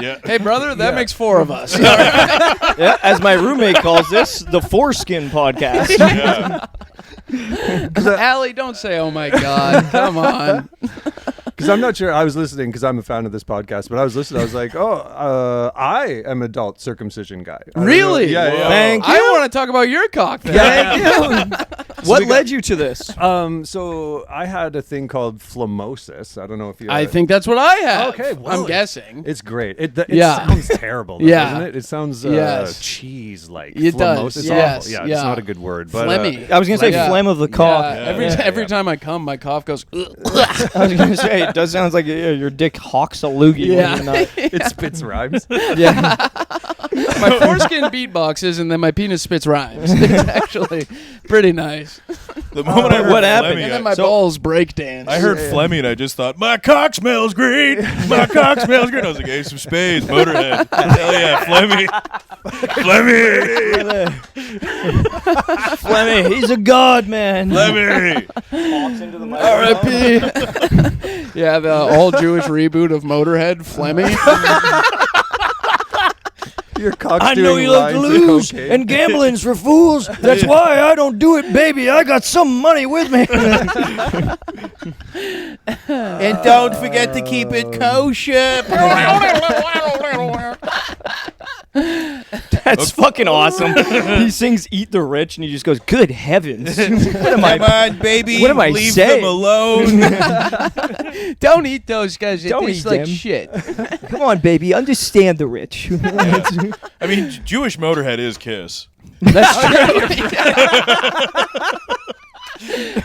Yeah. Hey, brother, that makes 4 of us. Yeah, as my roommate calls this, the Foreskin Podcast. Yeah. Allie, don't say, oh my God. Come on. Because I'm not sure. I was listening because I'm a fan of this podcast, but I was listening. I was like, I am adult circumcision guy. I don't know. Really? Yeah, yeah. Thank I want to talk about your cock then. Thank you. What led you to this? So I had a thing called phlemosis. I don't know if you. I think that's what I have. Okay, well, I'm guessing. It's great. It Yeah. sounds terrible, though, Yeah. doesn't it? It sounds Yes. cheese-like. It does, It's yes, awful. Yeah, yeah. it's not a good word. But Phlegmy. I was gonna say Yeah. phlegm of the cock. Yeah. Every Yeah. time I come, my cough goes. Ugh. I was gonna say it does sound like your dick hawks a loogie. Yeah. When you're not. it spits rhymes. Yeah. My foreskin beatboxes, and then my penis spits rhymes. It's actually pretty nice. The moment I heard what happened? Flemmy, And then my balls break dance. I heard Flemmy and I just thought, my cock smells great. My cock smells great. I was like, Ace of Spades, Motorhead. Hell yeah, Flemmy. Flemmy. Flemmy, he's a god, man. Flemmy. Walks into the microphone. R.I.P. Yeah, the all-Jewish reboot of Motorhead, Flemmy. Your cock's I know doing you like to lines of lose, cocaine. and gambling's for fools. That's why I don't do it, baby. I got some money with me. And don't forget to keep it kosher. That's fucking awesome. He sings "Eat the Rich" and he just goes, "Good heavens, what am I?" Come on, baby. What am I Leave saying? them alone. Don't eat those guys. It Don't tastes eat like them. shit. Come on, baby, understand the rich. I mean, Jewish Motorhead is Kiss. That's true.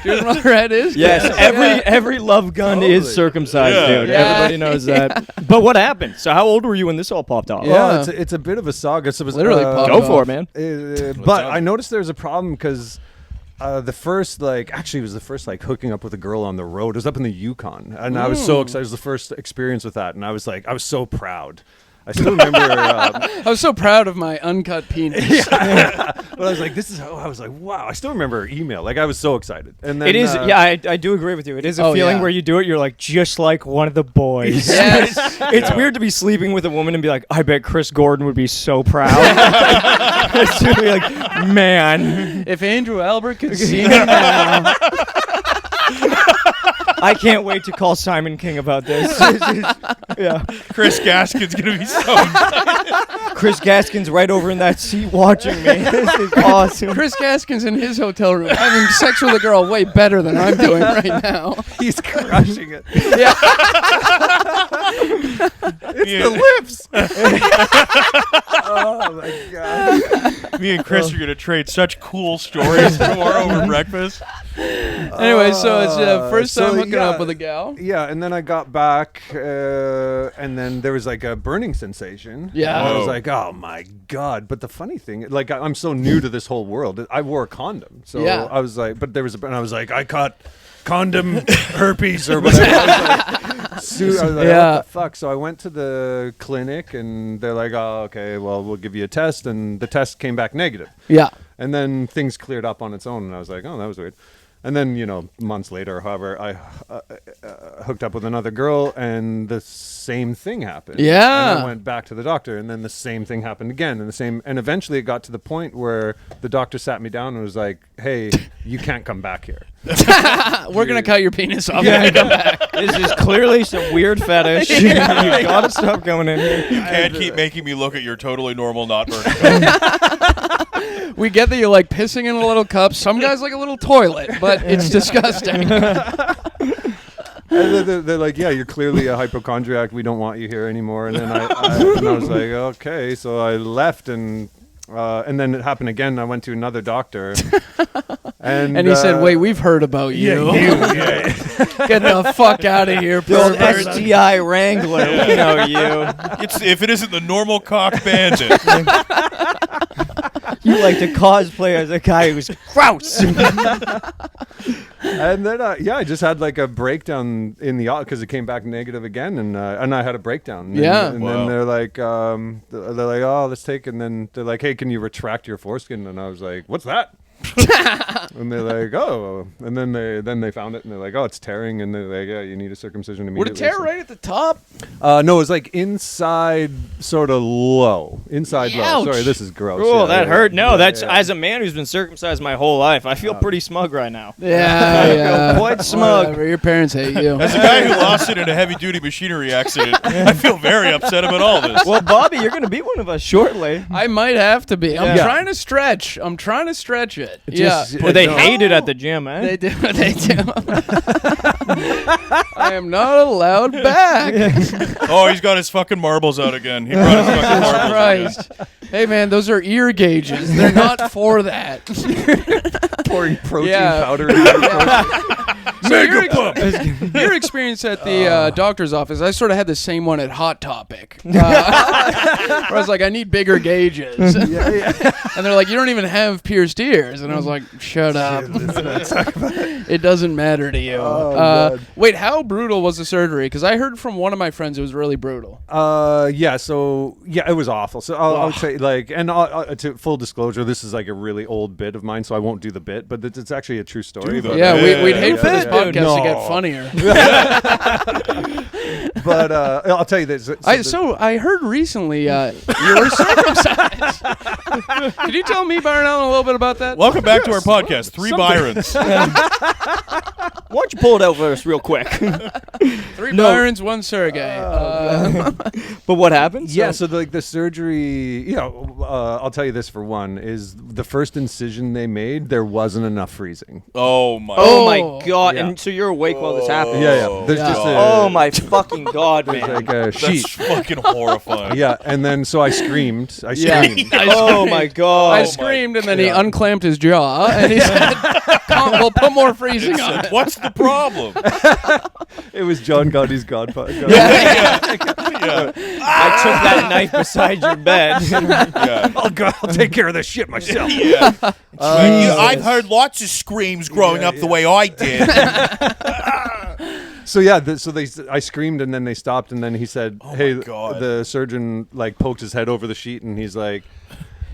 Jewish Motorhead is. Yes, good. every love gun is Totally. circumcised, Yeah. dude. Yeah. Everybody knows that. But what happened? So how old were you when this all popped off? Yeah. Well, it's a bit of a saga. So it was, Literally popped Go off. for it, man. But I noticed there was a problem because the first, actually, it was the first, hooking up with a girl on the road. It was up in the Yukon. And I was so excited. It was the first experience with that. And I was so proud. I still remember. I was so proud of my uncut penis. But I was like, this is how I was like, wow. I still remember email. I was so excited. And then It is, I do agree with you. It is a Oh, feeling yeah. where you do it, you're like, just like one of the boys. Yes. It's weird to be sleeping with a woman and be like, I bet Chris Gordon would be so proud. It's really like, man, If Andrew Albert could see me now. I can't wait to call Simon King about this. Yeah. Chris Gaskin's going to be so Chris Gaskin's right over in that seat watching me. This is awesome. Chris Gaskin's in his hotel room having sex with a girl way better than I'm doing right now. he's crushing it. Yeah. The lips. Oh my god. Me and Chris are going to trade such cool stories tomorrow over breakfast. Anyway, so it's first time hooking yeah. up with a gal. Yeah, and then I got back, and then there was a burning sensation. Yeah. And I was Whoa. like, oh my god! But the funny thing, I'm so new to this whole world. I wore a condom, so Yeah. I was like, but there was, and I was like, I caught condom herpes or whatever. I was like, Yeah. what the fuck? So I went to the clinic, and they're like, oh, okay, well, we'll give you a test, and the test came back negative. Yeah. And then things cleared up on its own, and I was like, oh, that was weird. And then, months later, however, I hooked up with another girl, and the same thing happened. Yeah. And I went back to the doctor, and then the same thing happened again, and eventually it got to the point where the doctor sat me down and was like, hey, you can't come back here. We're going to cut your penis off when you come back. This is clearly some weird fetish. You gotta stop going in here. You can't keep making me look at your totally normal, not vertical. We get that you like pissing in a little cup. Some guys like a little toilet, but it's disgusting. And they're like, yeah, you're clearly a hypochondriac. We don't want you here anymore. And then I was like, okay. So I left, and then it happened again. I went to another doctor. And he said, wait, we've heard about you. Get the fuck out of here, The old pervert. STI Wrangler. We know you. If it isn't the normal cock bandit. You like to cosplay as a guy who's gross. And then, I just had a breakdown in the because it came back negative again, and I had a breakdown. And, Yeah. And Wow. then they're like, oh, let's take, and then they're like, hey, can you retract your foreskin? And I was like, what's that? And they're like, oh, and then they found it, and they're like, oh, it's tearing, and they're like, yeah, you need a circumcision Would immediately. it tear right at the top? No, it was like inside, sort of low, inside low. Ouch. Sorry, this is gross. Oh, Yeah, that yeah, hurt. No, yeah, that's yeah. as a man who's been circumcised my whole life, I feel pretty smug right now. Yeah. Quite smug. Whatever, your parents hate you. As a guy who lost it in a heavy-duty machinery accident, I feel very upset about all this. Well, Bobby, you're going to be one of us shortly. I might have to be. I'm Yeah. trying to stretch. I'm trying to stretch it. Just- But they No. hate it at the gym, eh? They do. They do. I am not allowed back. Oh, he's got his fucking marbles out again. He brought his fucking marbles out again. Christ. Hey, man, those are ear gauges. They're not for that. pouring protein Yeah. powder. In So your experience at the doctor's office, I sort of had the same one at Hot Topic. Where I was like, I need bigger gauges. And they're like, you don't even have pierced ears. And I was like, shut up. It doesn't matter to you. God. Wait, how brutal was the surgery? Because I heard from one of my friends it was really brutal. Yeah, so it was awful. So I'll say like, and to full disclosure, this is like a really old bit of mine, so I won't do the bit, but it's actually a true story. Do But, the Yeah, bit. we'd hate for this Dude, podcast to no. get funnier. but I'll tell you this. So I heard recently you were circumcised. Could you tell me, Byron Allen, a little bit about that? Welcome back to our podcast, Three Byrons. Why don't you pull it out for us real quick? Three Byrons, one Sergey. But what happened? Yeah, so the surgery, I'll tell you this for one, is the first incision they made, there wasn't enough freezing. Oh my. Oh, Oh, my God. yeah. And so you're awake while this happened? Yeah. There's just Oh, my fucking God, man. like a sheet. That's fucking horrifying. Yeah, and then so I screamed. Yeah. Oh, my God. I screamed, and then he unclamped his jaw, and he said, we'll put more freezing on it. What's the problem? It was John Gotti's Godfather. Yeah. I took that knife beside your bed. Yeah. I'll take care of this shit myself. Yeah. I've heard lots of screams growing up the way I did. So yeah, I screamed and then they stopped and then he said, "Hey," God. the surgeon like poked his head over the sheet and he's like,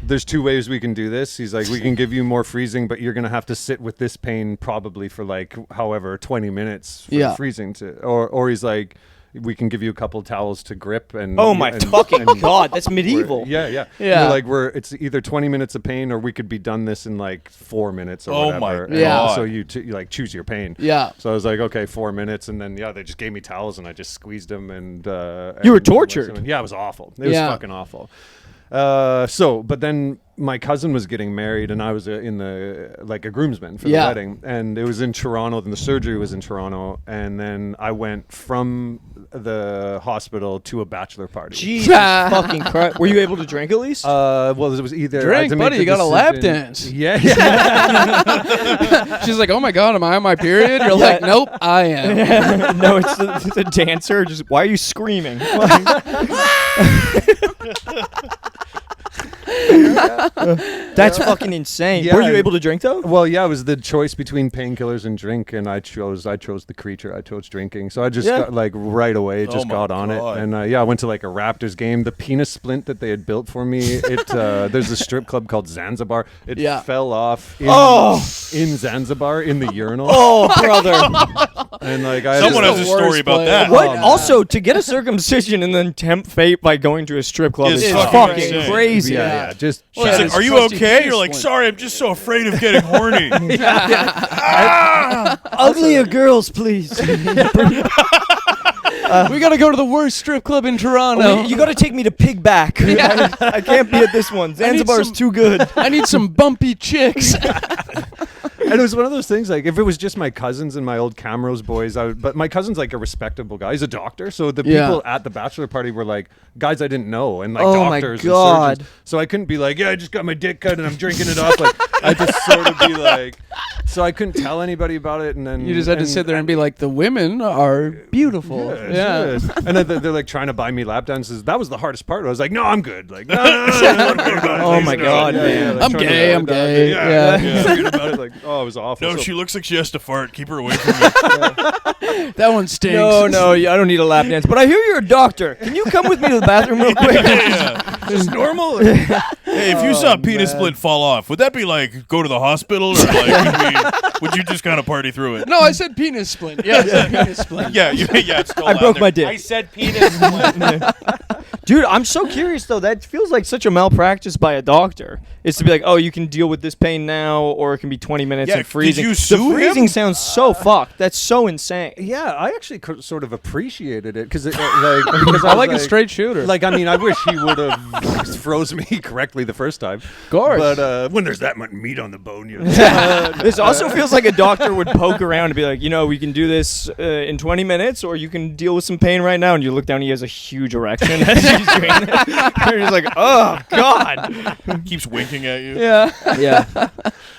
"There's two ways we can do this." He's like, "We can give you more freezing, but you're gonna have to sit with this pain probably for like however 20 minutes for the freezing to," or he's like, "We can give you a couple of towels to grip and." Oh, my fucking God. That's medieval. Yeah. Yeah. Like it's either 20 minutes of pain or we could be done this in like 4 minutes or Oh whatever. my And God. so you like choose your pain. Yeah. So I was like, okay, 4 minutes, and then they just gave me towels and I just squeezed them and. You were and- tortured. Yeah, it was awful. It was Yeah. fucking awful. But then my cousin was getting married and I was in the like a groomsman for the Yeah. wedding, and it was in Toronto, and the surgery was in Toronto, and then I went from the hospital to a bachelor party. Jesus fucking Christ. Were you able to drink at least? Well, it was either I had Drink, to make buddy, the you got a lap decision- dance. Yeah. She's like, oh, my God, am I on my period? You're like, nope, I am. No, it's the dancer. Just why are you screaming? That's fucking insane. Yeah. Were you able to drink though? Well, yeah, it was the choice between painkillers and drink, and I chose the creature. I chose drinking, so I just got like right away, just my got on God. it, and I went to like a Raptors game. The penis splint that they had built for me, there's a strip club called Zanzibar. It Yeah. fell off in Zanzibar in the urinal, Oh, brother. and like I Someone Just has the a story worst about player. that. What? Oh, man. Also, to get a circumcision and then tempt fate by going to a strip club It's is fucking fucking insane. crazy. yeah, just Well, She's yeah, like, it's "Are you trusty okay?" penis You're like, splint. "Sorry, I'm just so afraid of getting horny." Uglier girls, please. We got to go to the worst strip club in Toronto. You got to take me to Pigback. I can't be at this one. Zanzibar's some- too good. I need some bumpy chicks. And it was one of those things, like, if it was just my cousins and my old Camrose boys, but my cousin's like a respectable guy. He's a doctor. So the Yeah. people at the bachelor party were like guys I didn't know, and like Oh my doctors God. and surgeons. So I couldn't be like, yeah, I just got my dick cut and I'm drinking it off. Like, I just sort of be like, so I couldn't tell anybody about it. And then You just had to sit there and be like, the women are beautiful. Yes. And then they're like trying to buy me lap dances. That was the hardest part. I was like, no, I'm good. Like, no, don't worry about it. Oh my God, man. like, I'm trying to gay, lap I'm dance. gay. Yeah. Yeah. Forget about it. Like, oh, it was awful. No, So- she looks like she has to fart. Keep her away from me. That one stinks. No, I don't need a lap dance. But I hear you're a doctor. Can you come with me to the bathroom real quick? Just normal. Hey, if you saw a penis splint fall off, would that be like go to the hospital, or like would you just kind of party through it? No, I said penis splint. Yeah, I said penis splint. Yeah, it's still I out broke there. my dick. I said penis. Dude, I'm so curious though. That feels like such a malpractice by a doctor. Is to be like, oh, you can deal with this pain now, or it can be 20 minutes Yeah, of freezing. did you sue the freezing him? sounds so fucked. That's so insane. Yeah, I actually sort of appreciated it because because I like a straight shooter. Like, I mean, I wish he would have froze me correctly the first time. Of course. But when there's that much meat on the bone, you know. This also feels like a doctor would poke around and be like, we can do this in 20 minutes, or you can deal with some pain right now. And you look down, he has a huge erection as he's doing it. You're just like, oh God. Keeps winking at you. Yeah.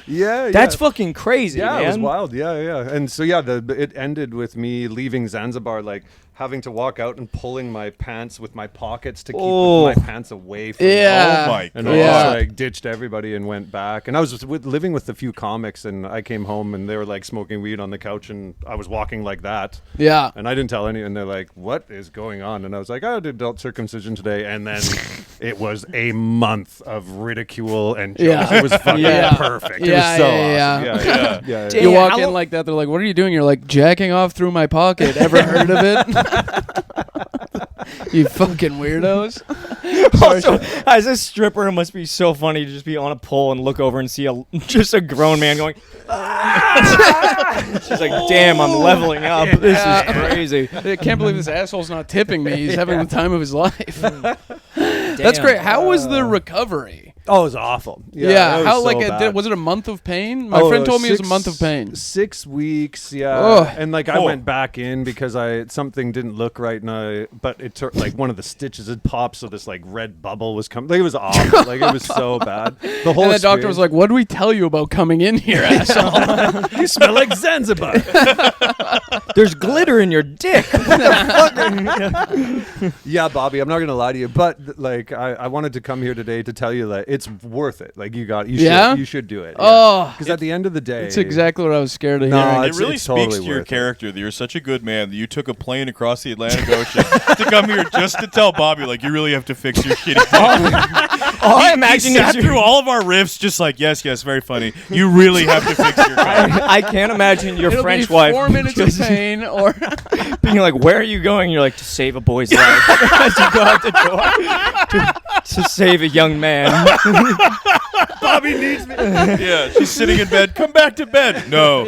Yeah, That's fucking crazy, yeah, man. it was wild. Yeah. And so it ended with me leaving Zanzibar, like having to walk out and pulling my pants with my pockets to keep my pants away from me. Oh my And god. I just like ditched everybody and went back. And I was just living with a few comics, and I came home and they were like smoking weed on the couch, and I was walking like that. Yeah. And I didn't tell anyone. They're like, "What is going on?" And I was like, "I did adult circumcision today." And then it was a month of ridicule and jokes. Yeah. It was fucking Yeah. perfect. It Yeah, was so yeah, awesome. Yeah. Yeah. Damn. You walk how in long- like that, they're like, "What are you doing?" You're like, "Jacking off through my pocket." Ever heard of it? You fucking weirdos. Also, as a stripper, it must be so funny to just be on a pole and look over and see just a grown man going. She's like, damn, I'm leveling up. This is crazy. I can't believe this asshole's not tipping me. He's having the time of his life. That's great. How was the recovery? Oh, it was awful. Yeah. it was How so like bad. was it a month of pain? My friend told me it was a month of pain. 6 weeks, yeah. Ugh. And like I went back in because something didn't look right, but it took like one of the stitches had popped, so this like red bubble was coming. Like, it was awful. Like, it was so bad. The whole And the doctor was like, "What did we tell you about coming in here, asshole?" "You smell like Zanzibar." There's glitter in your dick. Yeah, Bobby, I'm not gonna lie to you, but like I wanted to come here today to tell you that it's worth it. Like, you should do it. Oh. because at the end of the day, That's exactly what I was scared of No, hearing. It it's- really it's speaks totally to your worth it. character that you're such a good man that you took a plane across the Atlantic Ocean to come here just to tell Bobby, like, you really have to fix your shitty thing. All I imagine He is sat through all of our riffs just like, yes, very funny. You really have to fix your car. I can't imagine your It'll French be wife 4 minutes of pain, or being like, "Where are you going?" You're like, "To save a boy's life." As you go out the door to save a young man. Bobby needs me. Yeah, she's sitting in bed. Come back to bed. No,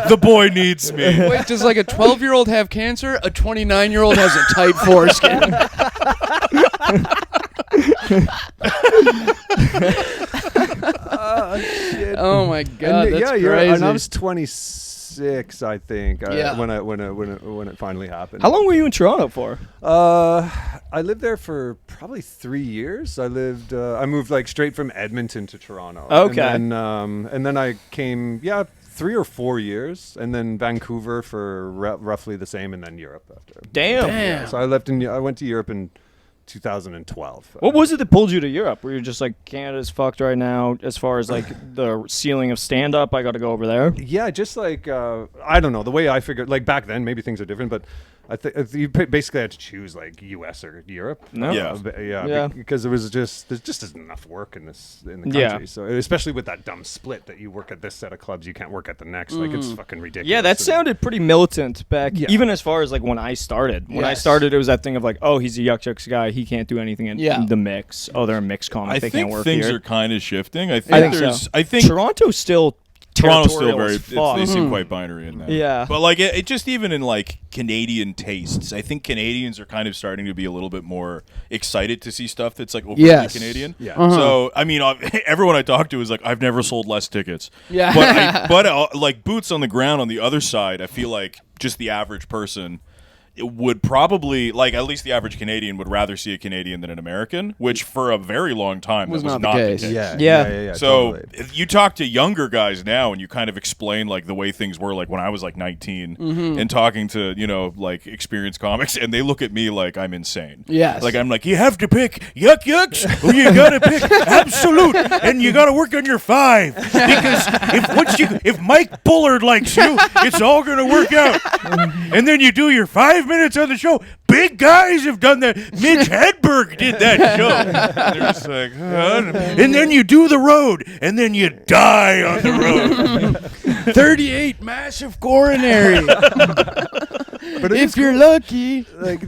the boy needs me. wait, does like a 12-year-old have cancer? A 29-year-old has a tight foreskin. Oh my god, that's crazy. And I was 26, I think. Yeah. When it finally happened. How long were you in Toronto for? I lived there for probably 3 years. I moved like straight from Edmonton to Toronto. Okay. And then I came, 3 or 4 years, and then Vancouver for roughly the same, and then Europe after. Damn. Damn. So I went to Europe in 2012. What was it that pulled you to Europe? Were you just like, Canada's fucked right now as far as like the ceiling of stand-up? I got to go over there. Yeah, just like I don't know, the way I figured, like back then maybe things are different, but I think you basically had to choose like U.S. or Europe. No? Yeah. Yeah. Because there's just isn't enough work in the country. Yeah. So especially with that dumb split that you work at this set of clubs, you can't work at the next. Like, it's fucking ridiculous. Yeah, that And- sounded pretty militant back, Yeah. even as far as like when I started. When I Yes. started, it was that thing of like, oh, he's a Yuck Yucks guy. He can't do anything in Yeah. the mix. Oh, they're a mixed comic. I they think can't work things here. are kind of shifting. I think there's. so. I think Toronto's still Toronto's still territorial very. as fuck. They seem quite binary in that. Yeah. But like it just even in like Canadian tastes, I think Canadians are kind of starting to be a little bit more excited to see stuff that's like overtly Yes. Canadian. Yeah. So I mean, everyone I talk to is like, I've never sold less tickets. Yeah. But like boots on the ground on the other side, I feel like just the average person. It would probably, like, at least the average Canadian would rather see a Canadian than an American, which for a very long time Was that was not the case. Yeah. Yeah. So Totally. if you talk to younger guys now and you kind of explain like the way things were like when I was like 19 and talking to, like experienced comics, and they look at me like I'm insane. Yes. Like I'm like, you have to pick Yuck Yucks or you gotta pick Absolute and you gotta work on your 5. Because if Mike Bullard likes you, it's all gonna work out. And then you do your 5 5 minutes on the show. Big guys have done that. Mitch Hedberg did that show. They're just like, And then you do the road, and then you die on the road. 38 massive coronary. But If you're lucky. like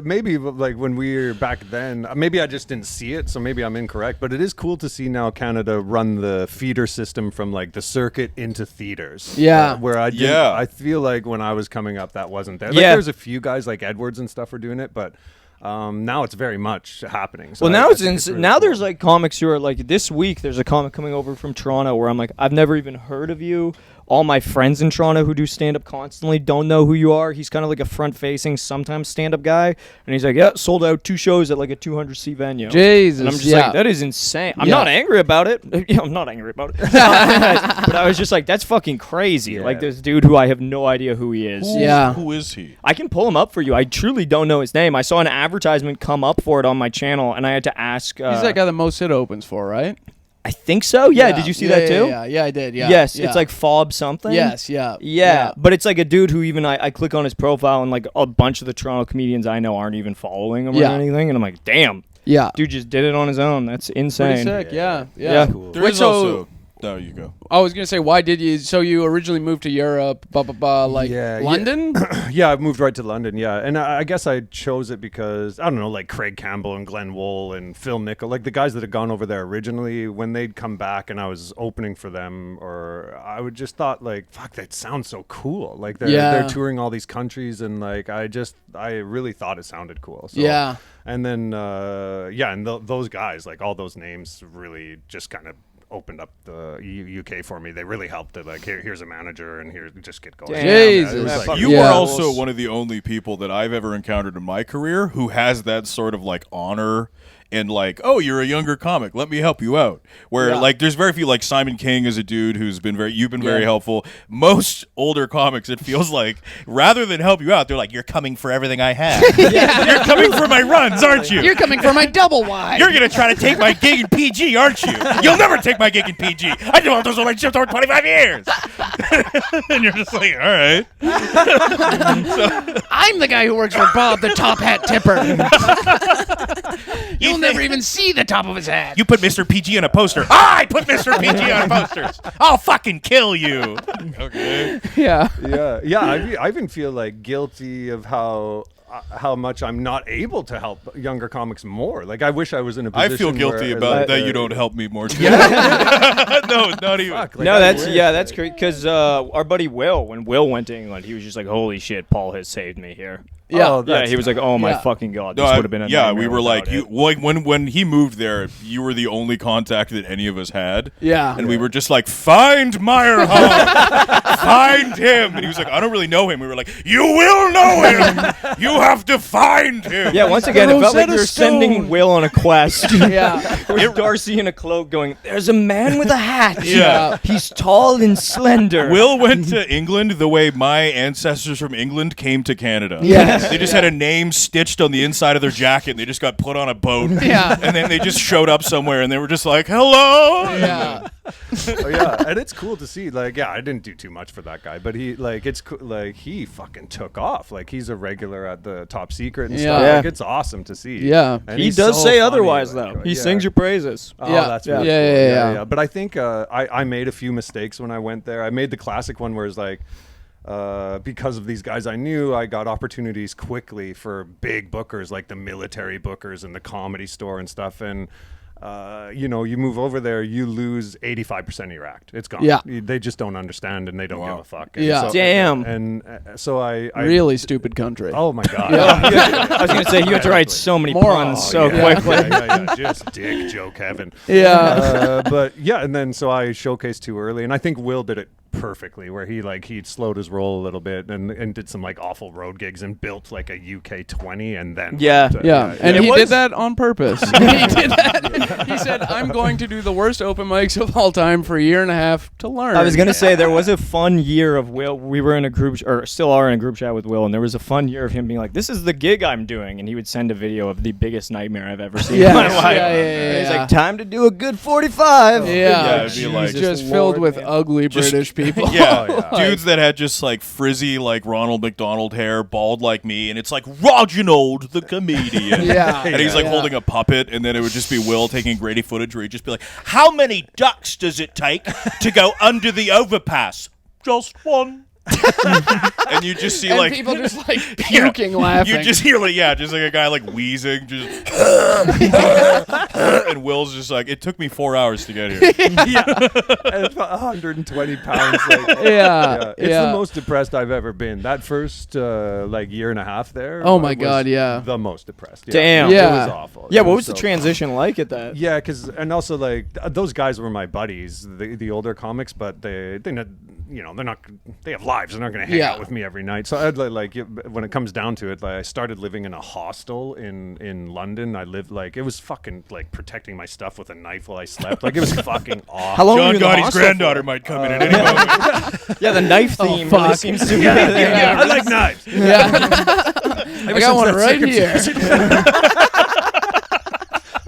maybe like when we were back then, maybe I just didn't see it, so maybe I'm incorrect. But it is cool to see now Canada run the feeder system from like the circuit into theaters. Yeah. Where I didn't, Yeah. I feel like when I was coming up, that wasn't there. Like, Yeah. there's a few guys like Edwards and stuff are doing it, but now it's very much happening. So Well, I now it's think really now cool. there's like comics who are like this week. There's a comic coming over from Toronto where I'm like, I've never even heard of you. All my friends in Toronto who do stand up constantly don't know who you are. He's kind of like a front facing, sometimes stand up guy, and he's like, yeah, sold out 2 shows at like a 200 seat venue. Jesus. And I'm just yeah. like, that is insane. I'm Yeah. not angry about it. Yeah, I'm not angry about it. But I was just like, that's fucking crazy. Yeah. Like this dude who I have no idea who he is. Yeah. who is he? I can pull him up for you. I truly don't know his name. I saw an advertisement come up for it on my channel, and I had to ask. He's that guy that Mo Sid opens for, right? I think so. Yeah. Did you see that too? Yeah, I did. Yeah. Yes. yeah. It's like Fob something. Yes. Yeah. Yeah. But it's like a dude who even I click on his profile, and like a bunch of the Toronto comedians I know aren't even following him or Yeah. anything, and I'm like, damn, Yeah. dude just did it on his own. That's Pretty insane. sick. Yeah. Yeah. Yeah. Cool. There Wait, is so- also. No, you go. I was gonna say, why did you? So you originally moved to Europe, like Yeah, London? Yeah, I moved right to London. Yeah, and I guess I chose it because I don't know, like Craig Campbell and Glenn Wool and Phil Nichol, like the guys that had gone over there originally. When they'd come back and I was opening for them, or I would just thought like, fuck, that sounds so cool. Like they're touring all these countries, and like I really thought it sounded cool. So, Yeah. and then and those guys, like all those names, really just kind of opened up the UK for me. They really helped it. Like here's a manager, and here just get going. Damn. Jesus. It was Yeah, like- fuck You Yeah. are also one of the only people that I've ever encountered in my career who has that sort of like honor and like, oh, you're a younger comic, let me help you out. Where Yeah. like there's very few, like Simon King is a dude who's been you've been very helpful. Most older comics, it feels like rather than help you out, they're like, you're coming for everything I have. You're coming for my runs, aren't you? You're coming for my double wide. You're going to try to take my gig in PG, aren't you? You'll never take my gig in PG. I do all those relationships over 25 years. And you're just like, all right. I'm the guy who works for Bob, the top hat tipper. You'll never even see the top of his hat. You put Mr. PG on a poster. I put Mr. PG on posters. I'll fucking kill you. Okay. Yeah. yeah. I even feel like guilty of how much I'm not able to help younger comics more. Like I wish I was in a position. I feel guilty where, about like, that you don't help me more too. No, not even. Fuck, like, No, I that's wish, that's great because our buddy Will, when Will went to England, he was just like, "Holy shit, Paul has saved me here." Yeah. Oh, Yeah, that's- he was like, "Oh my Yeah. fucking god, No, this would have been a yeah, nightmare we were like, without you, it." like when he moved there, you were the only contact that any of us had. Yeah. And we were just like, find Myerhaug, find him. And he was like, I don't really know him. We were like, you will know him. You have to find him. Yeah, once again, it felt like Rosetta we were sending Stone. Will on a quest. Yeah. With Darcy in a cloak going, "There's a man with a hat. Yeah. He's tall and slender." Will went to England the way my ancestors from England came to Canada. Yes. They just had a name stitched on the inside of their jacket, and they just got put on a boat. Yeah. And then they just showed up somewhere, and they were just like, hello. Yeah. Oh, yeah, and it's cool to see. Like, yeah, I didn't do too much for that guy, but he it's cool. Like he fucking took off. Like he's a regular at the Top Secret and Yeah. stuff. Yeah. Like it's awesome to see. Yeah. And He he's does so say funny, otherwise, like, though. He yeah. sings your praises. Oh, Yeah. that's Yeah. really Yeah, cool. yeah, yeah. But I think I made a few mistakes when I went there. I made the classic one where it's like, because of these guys I knew, I got opportunities quickly for big bookers like the military bookers and the Comedy Store and stuff. And you move over there, you lose 85% of your act. It's gone. Yeah. They just don't understand and they don't give a fuck. And Yeah. so, Damn. And so I Really stupid country. Oh my god. I was gonna say you have to write so many puns so quickly. Yeah, just dick joke heaven. Yeah. But yeah, and then so I showcased too early, and I think Will did it perfectly, where he slowed his roll a little bit and did some like awful road gigs and built like a UK 20, and then Yeah. Yeah, and It he was- did that on purpose. He did that. He said, "I'm going to do the worst open mics of all time for a year and a half to learn." I was gonna say there was a fun year of Will. We were in a group, or still are in a group chat with Will, and there was a fun year of him being like, "This is the gig I'm doing," and he would send a video of the biggest nightmare I've ever seen Yes. in my life. Yeah, yeah, And he's yeah. like, "Time to do a good 45." Yeah, Yeah, it'd be like- just filled with man. ugly British people. people. Yeah, dudes that had just like frizzy, like Ronald McDonald hair, bald like me, and it's like Reginald the comedian. Yeah. And he's like holding a puppet, and then it would just be Will taking Grady footage where he'd just be like, "How many ducks does it take to go under the overpass? Just one." And you just see And like people just like puking, laughing. You just hear like just like a guy like wheezing, just and Will's just like, it took me 4 hours to get here. And 120 pounds. Like, it's the most depressed I've ever been. That first like year and a half there. Oh my was God, yeah. the most depressed. Yeah. Damn. Yeah. It was awful. Yeah, It what was the so transition like at that? Yeah, and also like those guys were my buddies, the older comics, but they not, they have lives. They're not going to hang out with me every night. So I'd when it comes down to it, like I started living in a hostel in London. I lived like it was fucking like protecting my stuff with a knife while I slept. Like it was fucking awful. How long were you John in the Gotti's hostel granddaughter for? might come in at any moment. Yeah, the knife theme really fuck. seems to be. I like knives. Yeah. I got one right here.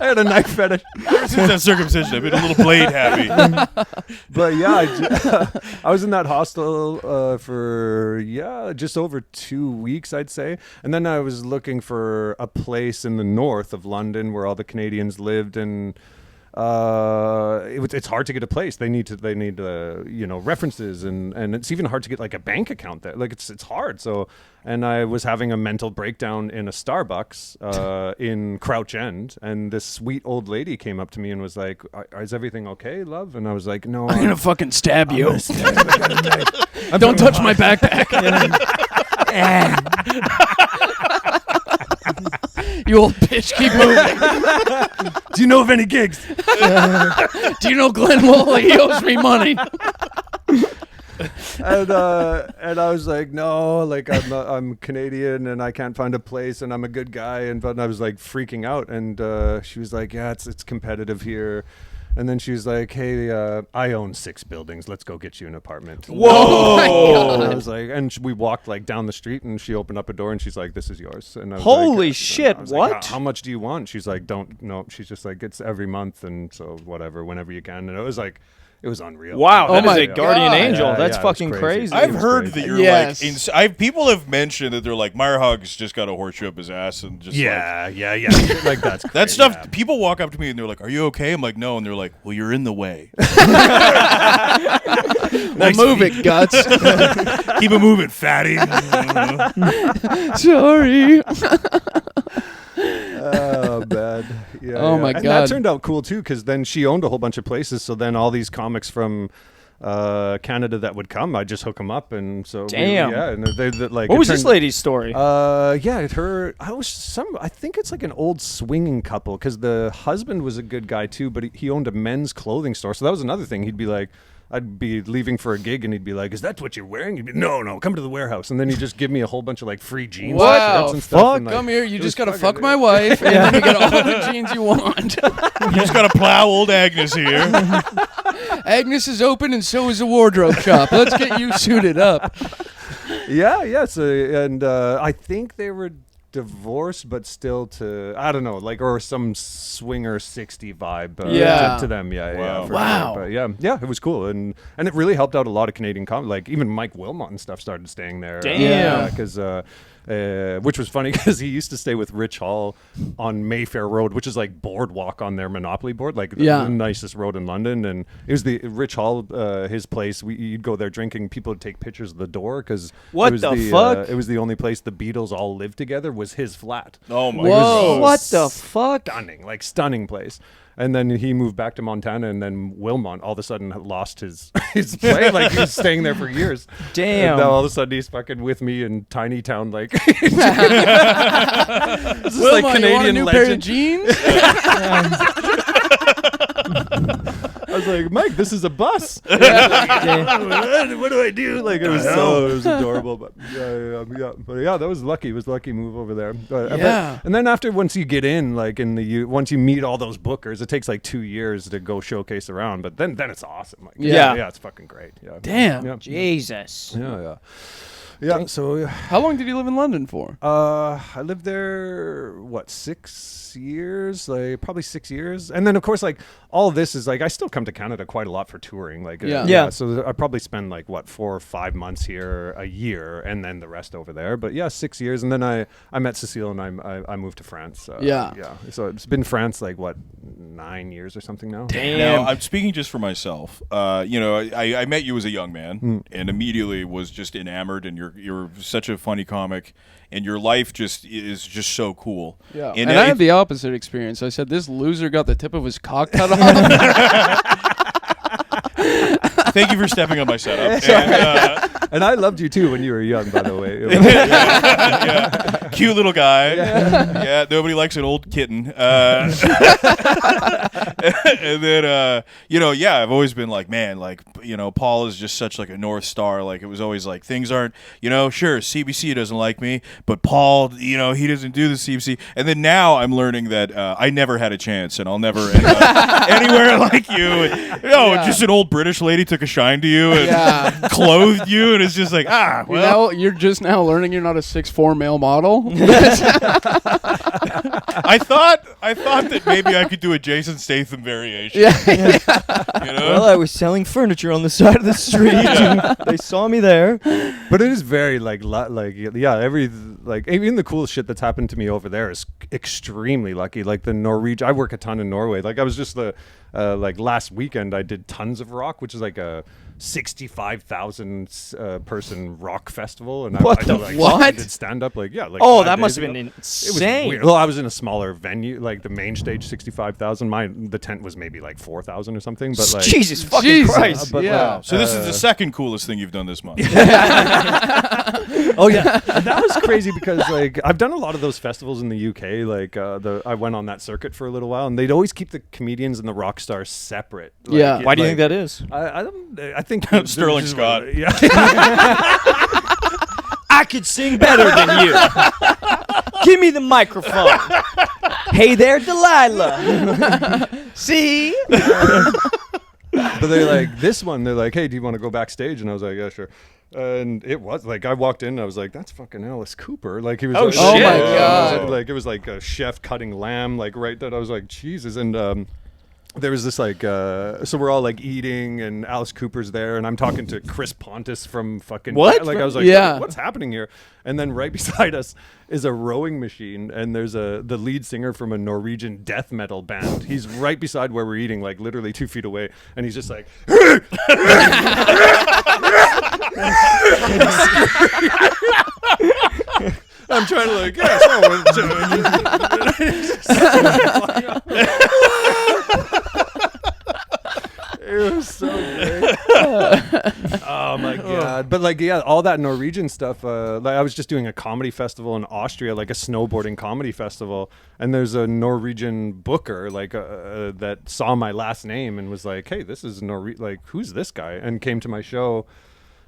I had a knife fetish. Ever since that circumcision, I've been a little blade happy. But yeah, I was in that hostel for just over 2 weeks, I'd say. And then I was looking for a place in the north of London where all the Canadians lived, and it's hard to get a place. They need references, and it's even hard to get like a bank account there. Like it's hard. So, and I was having a mental breakdown in a Starbucks in Crouch End, and this sweet old lady came up to me and was like, "Is everything okay, love?" And I was like, "No, I'm gonna fucking stab you. I'm Don't touch my backpack. You old bitch, keep moving. Do you know of any gigs?" Do you know Glenn Wool? He owes me money. And I was like, no, like I'm Canadian and I can't find a place and I'm a good guy, and I was like freaking out, and she was like, yeah, it's competitive here. And then she was like, hey, I own 6 buildings. Let's go get you an apartment. Whoa! And I was like, we walked like down the street, and she opened up a door and she's like, this is yours. And I was Holy like, shit, I was like, what? how much do you want? She's like, she's just like, it's every month, and so whatever, whenever you can. And it was like, it was unreal. Wow, Oh that is my a guardian God. angel. Yeah, That's yeah, it was fucking crazy. crazy. I've was heard crazy. that you're Yes. like, people have mentioned that they're like, Myerhaug's just got a horseshoe up his ass and just Yeah. Like that's crazy. that stuff. Yeah. People walk up to me and they're like, "Are you okay?" I'm like, "No," and they're like, "Well, you're in the way. Well, move it, guts. Keep it moving, fatty." Sorry. Oh man! Yeah, Oh, yeah. my And God. that turned out cool too, because then she owned a whole bunch of places. So then all these comics from Canada that would come, I just hook them up, and so Damn. and they like. What it was this turned- lady's story? I think it's like an old swinging couple, because the husband was a good guy too, but he owned a men's clothing store. So that was another thing. He'd be like, I'd be leaving for a gig, and he'd be like, "Is that what you're wearing?" He'd be, "No, come to the warehouse." And then he'd just give me a whole bunch of like free jeans, Wow. shirts and stuff. And, like, Come here. You it just was gotta fucking- fuck my wife, and then you get all the jeans you want. You just gotta plow old Agnes here. Agnes is open, and so is the wardrobe shop. Let's get you suited up. Yeah. So, and I think they were divorced, but still I don't know, like, or some swinger 60 vibe to them. Wow. For Wow. sure. But yeah, it was cool, and it really helped out a lot of Canadian comics. Like even Mike Wilmot and stuff started staying there. Damn. Because which was funny, because he used to stay with Rich Hall on Mayfair Road, which is like boardwalk on their Monopoly board, like the nicest road in London. And it was the Rich Hall, his place. You'd go there drinking. People would take pictures of the door, because What it was the fuck? it was the only place the Beatles all lived together. Was his flat. Oh my Whoa. god. What the fuck? Stunning place. And then he moved back to Montana, and then Wilmot all of a sudden lost his place. Like he was staying there for years. Damn. And now all of a sudden he's fucking with me in tiny town, like this is Wilma, like you want a Canadian new pair of legend. jeans? I was like, Mike, this is a bus. What do I do? Like it was adorable. But that was lucky. It was a lucky move over there. Yeah. And then once you get in, like once you meet all those bookers, it takes like 2 years to go showcase around. But then it's awesome. Like, Yeah. yeah, it's fucking great. Yeah. Damn. Yeah. Jesus. Yeah. Yeah. So How long did you live in London for? I lived there 6 years, like probably 6 years, and then of course like all this is like I still come to Canada quite a lot for touring. Like Yeah. So I probably spend like 4 or 5 months here a year, and then the rest over there. But yeah, 6 years, and then I met Cecile, and I moved to France. Yeah. So it's been France like 9 years or something now. Now, I'm speaking just for myself. I met you as a young man and immediately was just enamored, and you're such a funny comic, and your life is just so cool. Yeah. And I had the opposite experience. I said, this loser got the tip of his cock cut off. Thank you for stepping on my setup. And, And I loved you too when you were young, by the way. yeah. Cute little guy. Yeah. Nobody likes an old kitten. And then, I've always been like, man, like, Paul is just such like a North Star. Like, it was always like, things aren't, sure, CBC doesn't like me, but Paul, he doesn't do the CBC. And then now I'm learning that I never had a chance, and I'll never end up anywhere like you. And, just an old British lady took a shine to you and clothed you, and it's just like, You're just now learning you're not a 6'4" male model. I thought that maybe I could do a Jason Statham variation. Well, I was selling furniture on the side of the street. They saw me there. But it is very even the cool shit that's happened to me over there is extremely lucky. Like the Norwegian, I work a ton in Norway. Like I was just last weekend I did Tons of Rock, which is like a 65,000 person rock festival, and What I the did, what? did stand up like Oh, 5 that days must have ago. been It was insane. weird. Well, I was in a smaller venue, like the main stage 65,000. The tent was maybe like 4,000 or something. But like Jesus fucking Jesus. Christ. but, Yeah. So this is the second coolest thing you've done this month. Oh yeah, and that was crazy because like I've done a lot of those festivals in the UK. Like I went on that circuit for a little while, and they'd always keep the comedians and the rock stars separate. Like, Yeah. Why do you think that is? I think Sterling Scott. Yeah. I could sing better than you. Give me the microphone. Hey there, Delilah. See? But they're like this one. They're like, hey, do you want to go backstage? And I was like, yeah, sure. And it was like I walked in and I was like, that's fucking Alice Cooper. Like he was. Oh, like, shit. Oh, my God. Like it was like a chef cutting lamb. Like right there. I was like, Jesus. And there was this like so we're all like eating and Alice Cooper's there and I'm talking to Chris Pontus from fucking What? like I was like Yeah. what's happening here, and then right beside us is a rowing machine, and there's the lead singer from a Norwegian death metal band. He's right beside where we're eating, like literally 2 feet away, and he's just like I'm trying to like it was so great. Oh my god! But like, yeah, all that Norwegian stuff. Like, I was just doing a comedy festival in Austria, like a snowboarding comedy festival, and there's a Norwegian booker like that saw my last name and was like, "Hey, this is like, who's this guy?" And came to my show.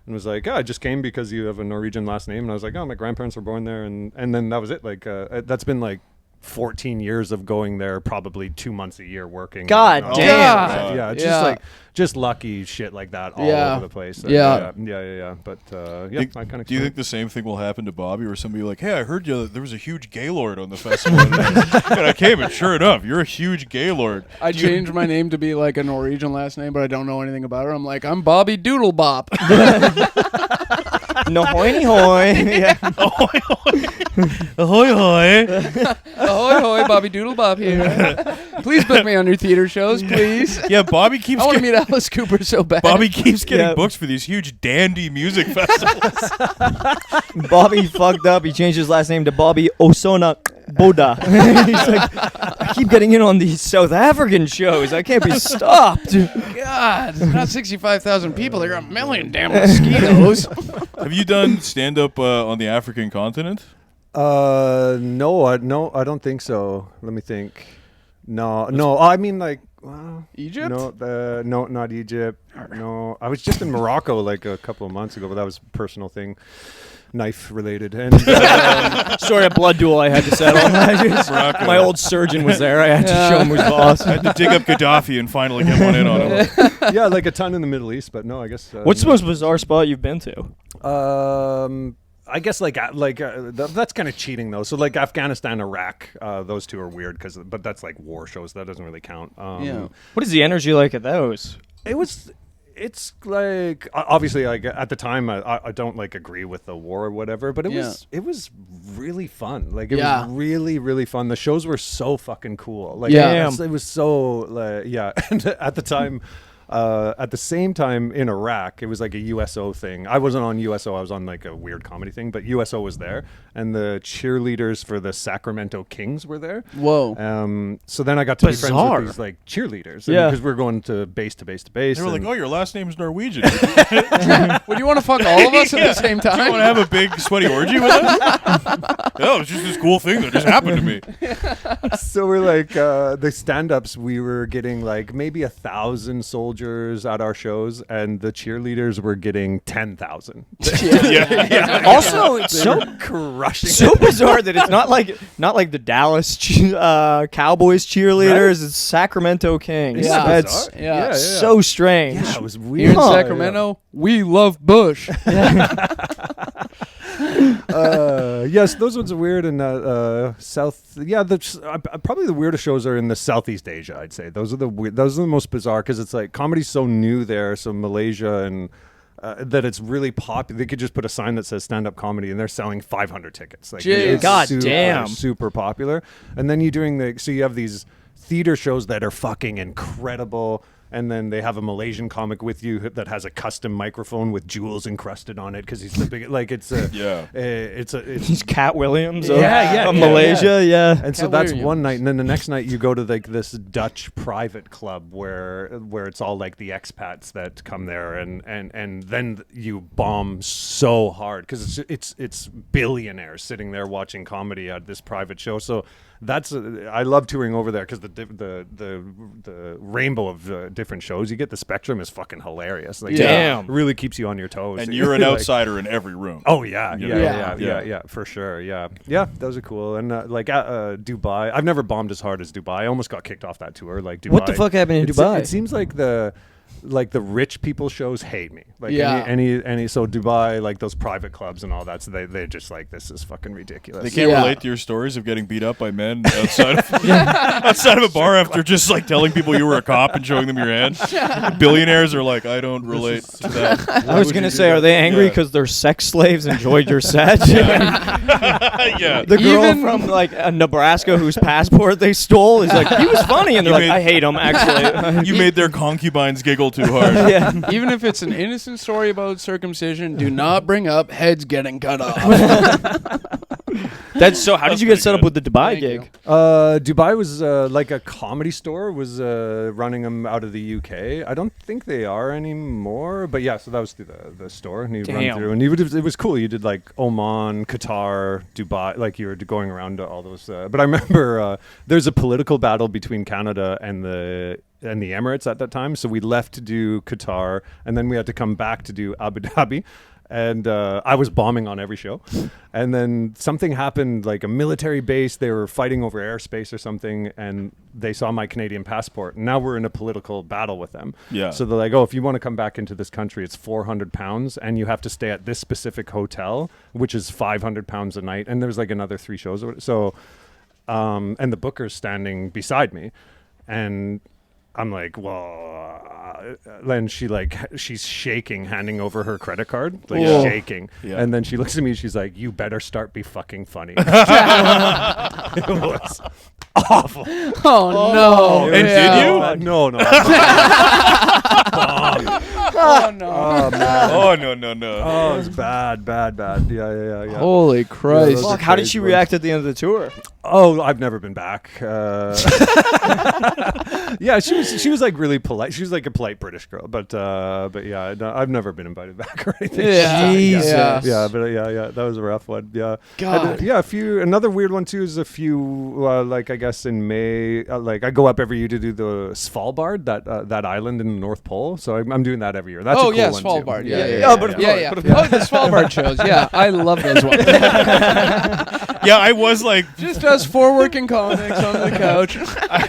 And was like, I just came because you have a Norwegian last name. And I was like, oh, my grandparents were born there. And then that was it. Like, that's been like 14 years of going there, probably 2 months a year working. God and, damn. Yeah, it's Yeah. just like, just lucky shit like that all Yeah. over the place. Yeah. Yeah. But, I kind of. Do you think the same thing will happen to Bobby, or somebody like, hey, I heard there was a huge Gaylord on the festival, and I came, and sure enough, you're a huge Gaylord. I changed my name to be like a Norwegian last name, but I don't know anything about her. I'm like, I'm Bobby Doodlebop. No hoiny hoy. Yeah. Ahoy, hoy. Ahoy, hoy, Bobby Doodlebop here. Please book me on your theater shows, please. Yeah, Bobby keeps I want to getting, meet Alice Cooper so bad. Bobby keeps getting Yeah. books for these huge dandy music festivals. Bobby fucked up. He changed his last name to Bobby Osona Boda. He's like, I keep getting in on these South African shows. I can't be stopped. God, it's not 65,000 people. There are a million damn mosquitoes. Have you done stand-up on the African continent? No, I don't think so. Let me think. No. I mean, like, Egypt? No, not Egypt. No, I was just in Morocco like a couple of months ago, but that was a personal thing, knife related. And Sorry, a blood duel I had to settle. My old surgeon was there. I had to show him who's boss. I had to dig up Gaddafi and finally get one in on him. yeah, like a ton in the Middle East, but no, I guess. What's the most bizarre spot you've been to? I guess that's kind of cheating though. So like Afghanistan, Iraq, those two are weird but that's like war shows. That doesn't really count. What is the energy like at those? It's like obviously like at the time I don't like agree with the war or whatever, but it was really fun. Like it was really really fun. The shows were so fucking cool. Like it was so and at the time. At the same time in Iraq, it was like a USO thing. I wasn't on USO. I was on like a weird comedy thing, but USO was there, and the cheerleaders for the Sacramento Kings were there. Whoa. So then I got to be friends with these like cheerleaders. Because we're going to base to base to base. They were like, "Oh, your last name's Norwegian. Would you want to fuck all of us at the same time? Do you want to have a big sweaty orgy with us?" No, it's just this cool thing that just happened to me. So we're like the stand-ups. We were getting like maybe 1,000 soldiers at our shows, and the cheerleaders were getting 10,000. Also, it's so crushing. So bizarre that it's not like the Dallas Cowboys cheerleaders. Right? It's Sacramento Kings. Yeah, that's so strange. Yeah, it was weird. Here in Sacramento, we love Bush. Yes, those ones are weird. And South, probably the weirdest shows are in the Southeast Asia. I'd say those are the most bizarre because it's like comedy's so new there. So Malaysia and that it's really popular. They could just put a sign that says stand-up comedy, and they're selling 500 tickets. Like, it's super popular. And then you have these theater shows that are fucking incredible. And then they have a Malaysian comic with you that has a custom microphone with jewels encrusted on it because he's the big, like it's he's Cat Williams of Malaysia, And so that's one night, and then the next night you go to like this Dutch private club where it's all like the expats that come there, and then you bomb so hard because it's billionaires sitting there watching comedy at this private show. So I love touring over there because the rainbow of different shows you get, the spectrum is fucking hilarious. Like, damn, it really keeps you on your toes. And you're an outsider in every room. Oh yeah, for sure. Yeah, those are cool. And Dubai, I've never bombed as hard as Dubai. I almost got kicked off that tour. Like Dubai, what the fuck happened in Dubai? It seems like the rich people shows hate me. Like any so Dubai, like those private clubs and all that, so they're just like, this is fucking ridiculous. They can't relate to your stories of getting beat up by men outside of a bar after just like telling people you were a cop and showing them your hand. Billionaires are like, I don't relate to that. I was gonna say, are they angry because their sex slaves enjoyed your set? The girl from like Nebraska whose passport they stole is like, he was funny, and they're like, I hate him actually. You made their concubines giggle too hard. Even if it's an innocent story about circumcision, do not bring up heads getting cut off. That's so. How did you get set up with the Dubai gig? Dubai was like a comedy store was running them out of the UK. I don't think they are anymore, but yeah. So that was through the store, and you run through, and it was cool. You did like Oman, Qatar, Dubai, like you were going around to all those. But I remember there's a political battle between Canada and the Emirates at that time. So we left to do Qatar, and then we had to come back to do Abu Dhabi. And I was bombing on every show. And then something happened, like a military base. They were fighting over airspace or something, and they saw my Canadian passport. And now we're in a political battle with them. Yeah. So they're like, oh, if you want to come back into this country, it's £400, and you have to stay at this specific hotel, which is £500 a night. And there's like another 3 shows. So, and the booker's standing beside me. And I'm like, well, then she's shaking, handing over her credit card, like shaking. Yeah. And then she looks at me, she's like, you better start be fucking funny. It was awful. Oh no. And did you? No. Oh no. Oh man. Oh no. Oh, it was bad. Yeah. Holy Christ. Fuck, how did she react at the end of the tour? Oh, I've never been back. Yeah, she was like really polite. She was like a polite British girl, but yeah, I've never been invited back or anything. Yeah, yeah, that was a rough one. Yeah, God. Another weird one too is a few like I guess in May, like I go up every year to do the Svalbard, that island in the North Pole. So I'm doing that every every year. That's a Oh cool yeah, one, too. Svalbard. Yeah, yeah, Oh, but of yeah. course, Oh, the Svalbard shows. Yeah, I love those ones. Yeah, I was like, Just us 4 working comics on the couch.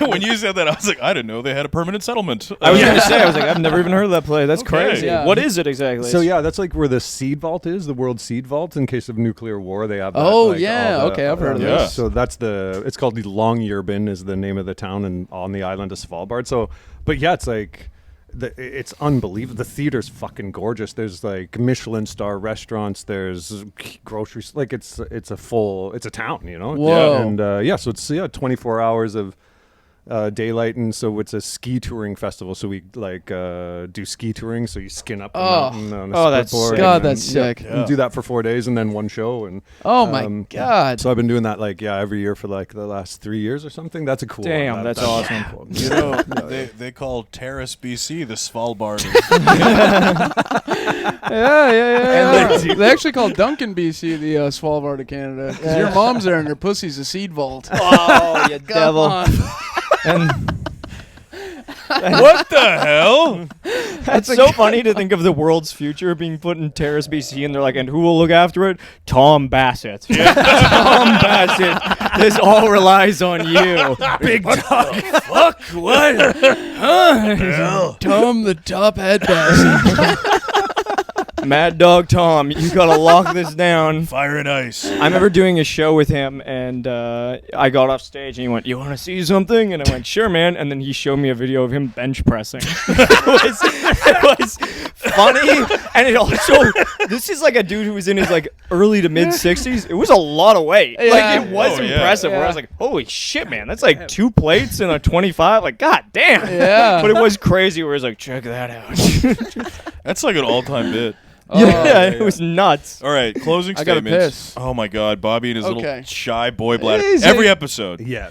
when you said that, I was like, I didn't know they had a permanent settlement. I was gonna say, I was like, I've never even heard of that play. That's crazy. Yeah. What is it exactly? So yeah, that's like where the seed vault is, the world seed vault. In case of nuclear war, they have. That, Oh, like, yeah, all the, okay, I've heard of Yeah. this. So that's it's called the Longyearbyen is the name of the town and on the island of Svalbard. So, but yeah, it's like. It's unbelievable. The theater's fucking gorgeous. There's like Michelin star restaurants. There's groceries. Like it's a town, you know. Whoa. And so it's 24 hours of daylight, and so it's a ski touring festival. So we like do ski touring. So you skin up the mountain on a Oh, that's split board. sick. God, and then, that's sick. and do that for 4 days, and then one show. And Oh my God. so I've been doing that every year for like the last 3 years or something. That's a cool. Damn, one. that's awesome. Cool. You know, they call Terrace, BC, the Svalbard. Yeah. They actually call Duncan, BC, the Svalbard of Canada. 'Cause your mom's there and her pussy's a seed vault. Oh, you devil. And What the hell? it's so funny to think of the world's future being put in Terrace, BC, and they're like, and who will look after it? Tom Bassett. Tom Bassett. This all relies on you. Big dog. Fuck, what? Tom the top head bass. Mad Dog Tom, you gotta lock this down. Fire and ice. I remember doing a show with him, and I got off stage, and he went, "You want to see something?" And I went, "Sure, man." And then he showed me a video of him bench pressing. it was funny, and it also, this is like a dude who was in his like early to mid 60s. It was a lot of weight. Yeah. Like it was Oh, yeah. impressive. Where I was like, "Holy shit, man, that's like 2 plates and a 25." Like, god damn. Yeah. But it was crazy. Where it's like, check that out. That's like an all-time bit. yeah, it was nuts. All right, closing I gotta statements. piss. Oh my God, Bobby and his Okay. little shy boy bladder. Easy. Every episode. Yeah.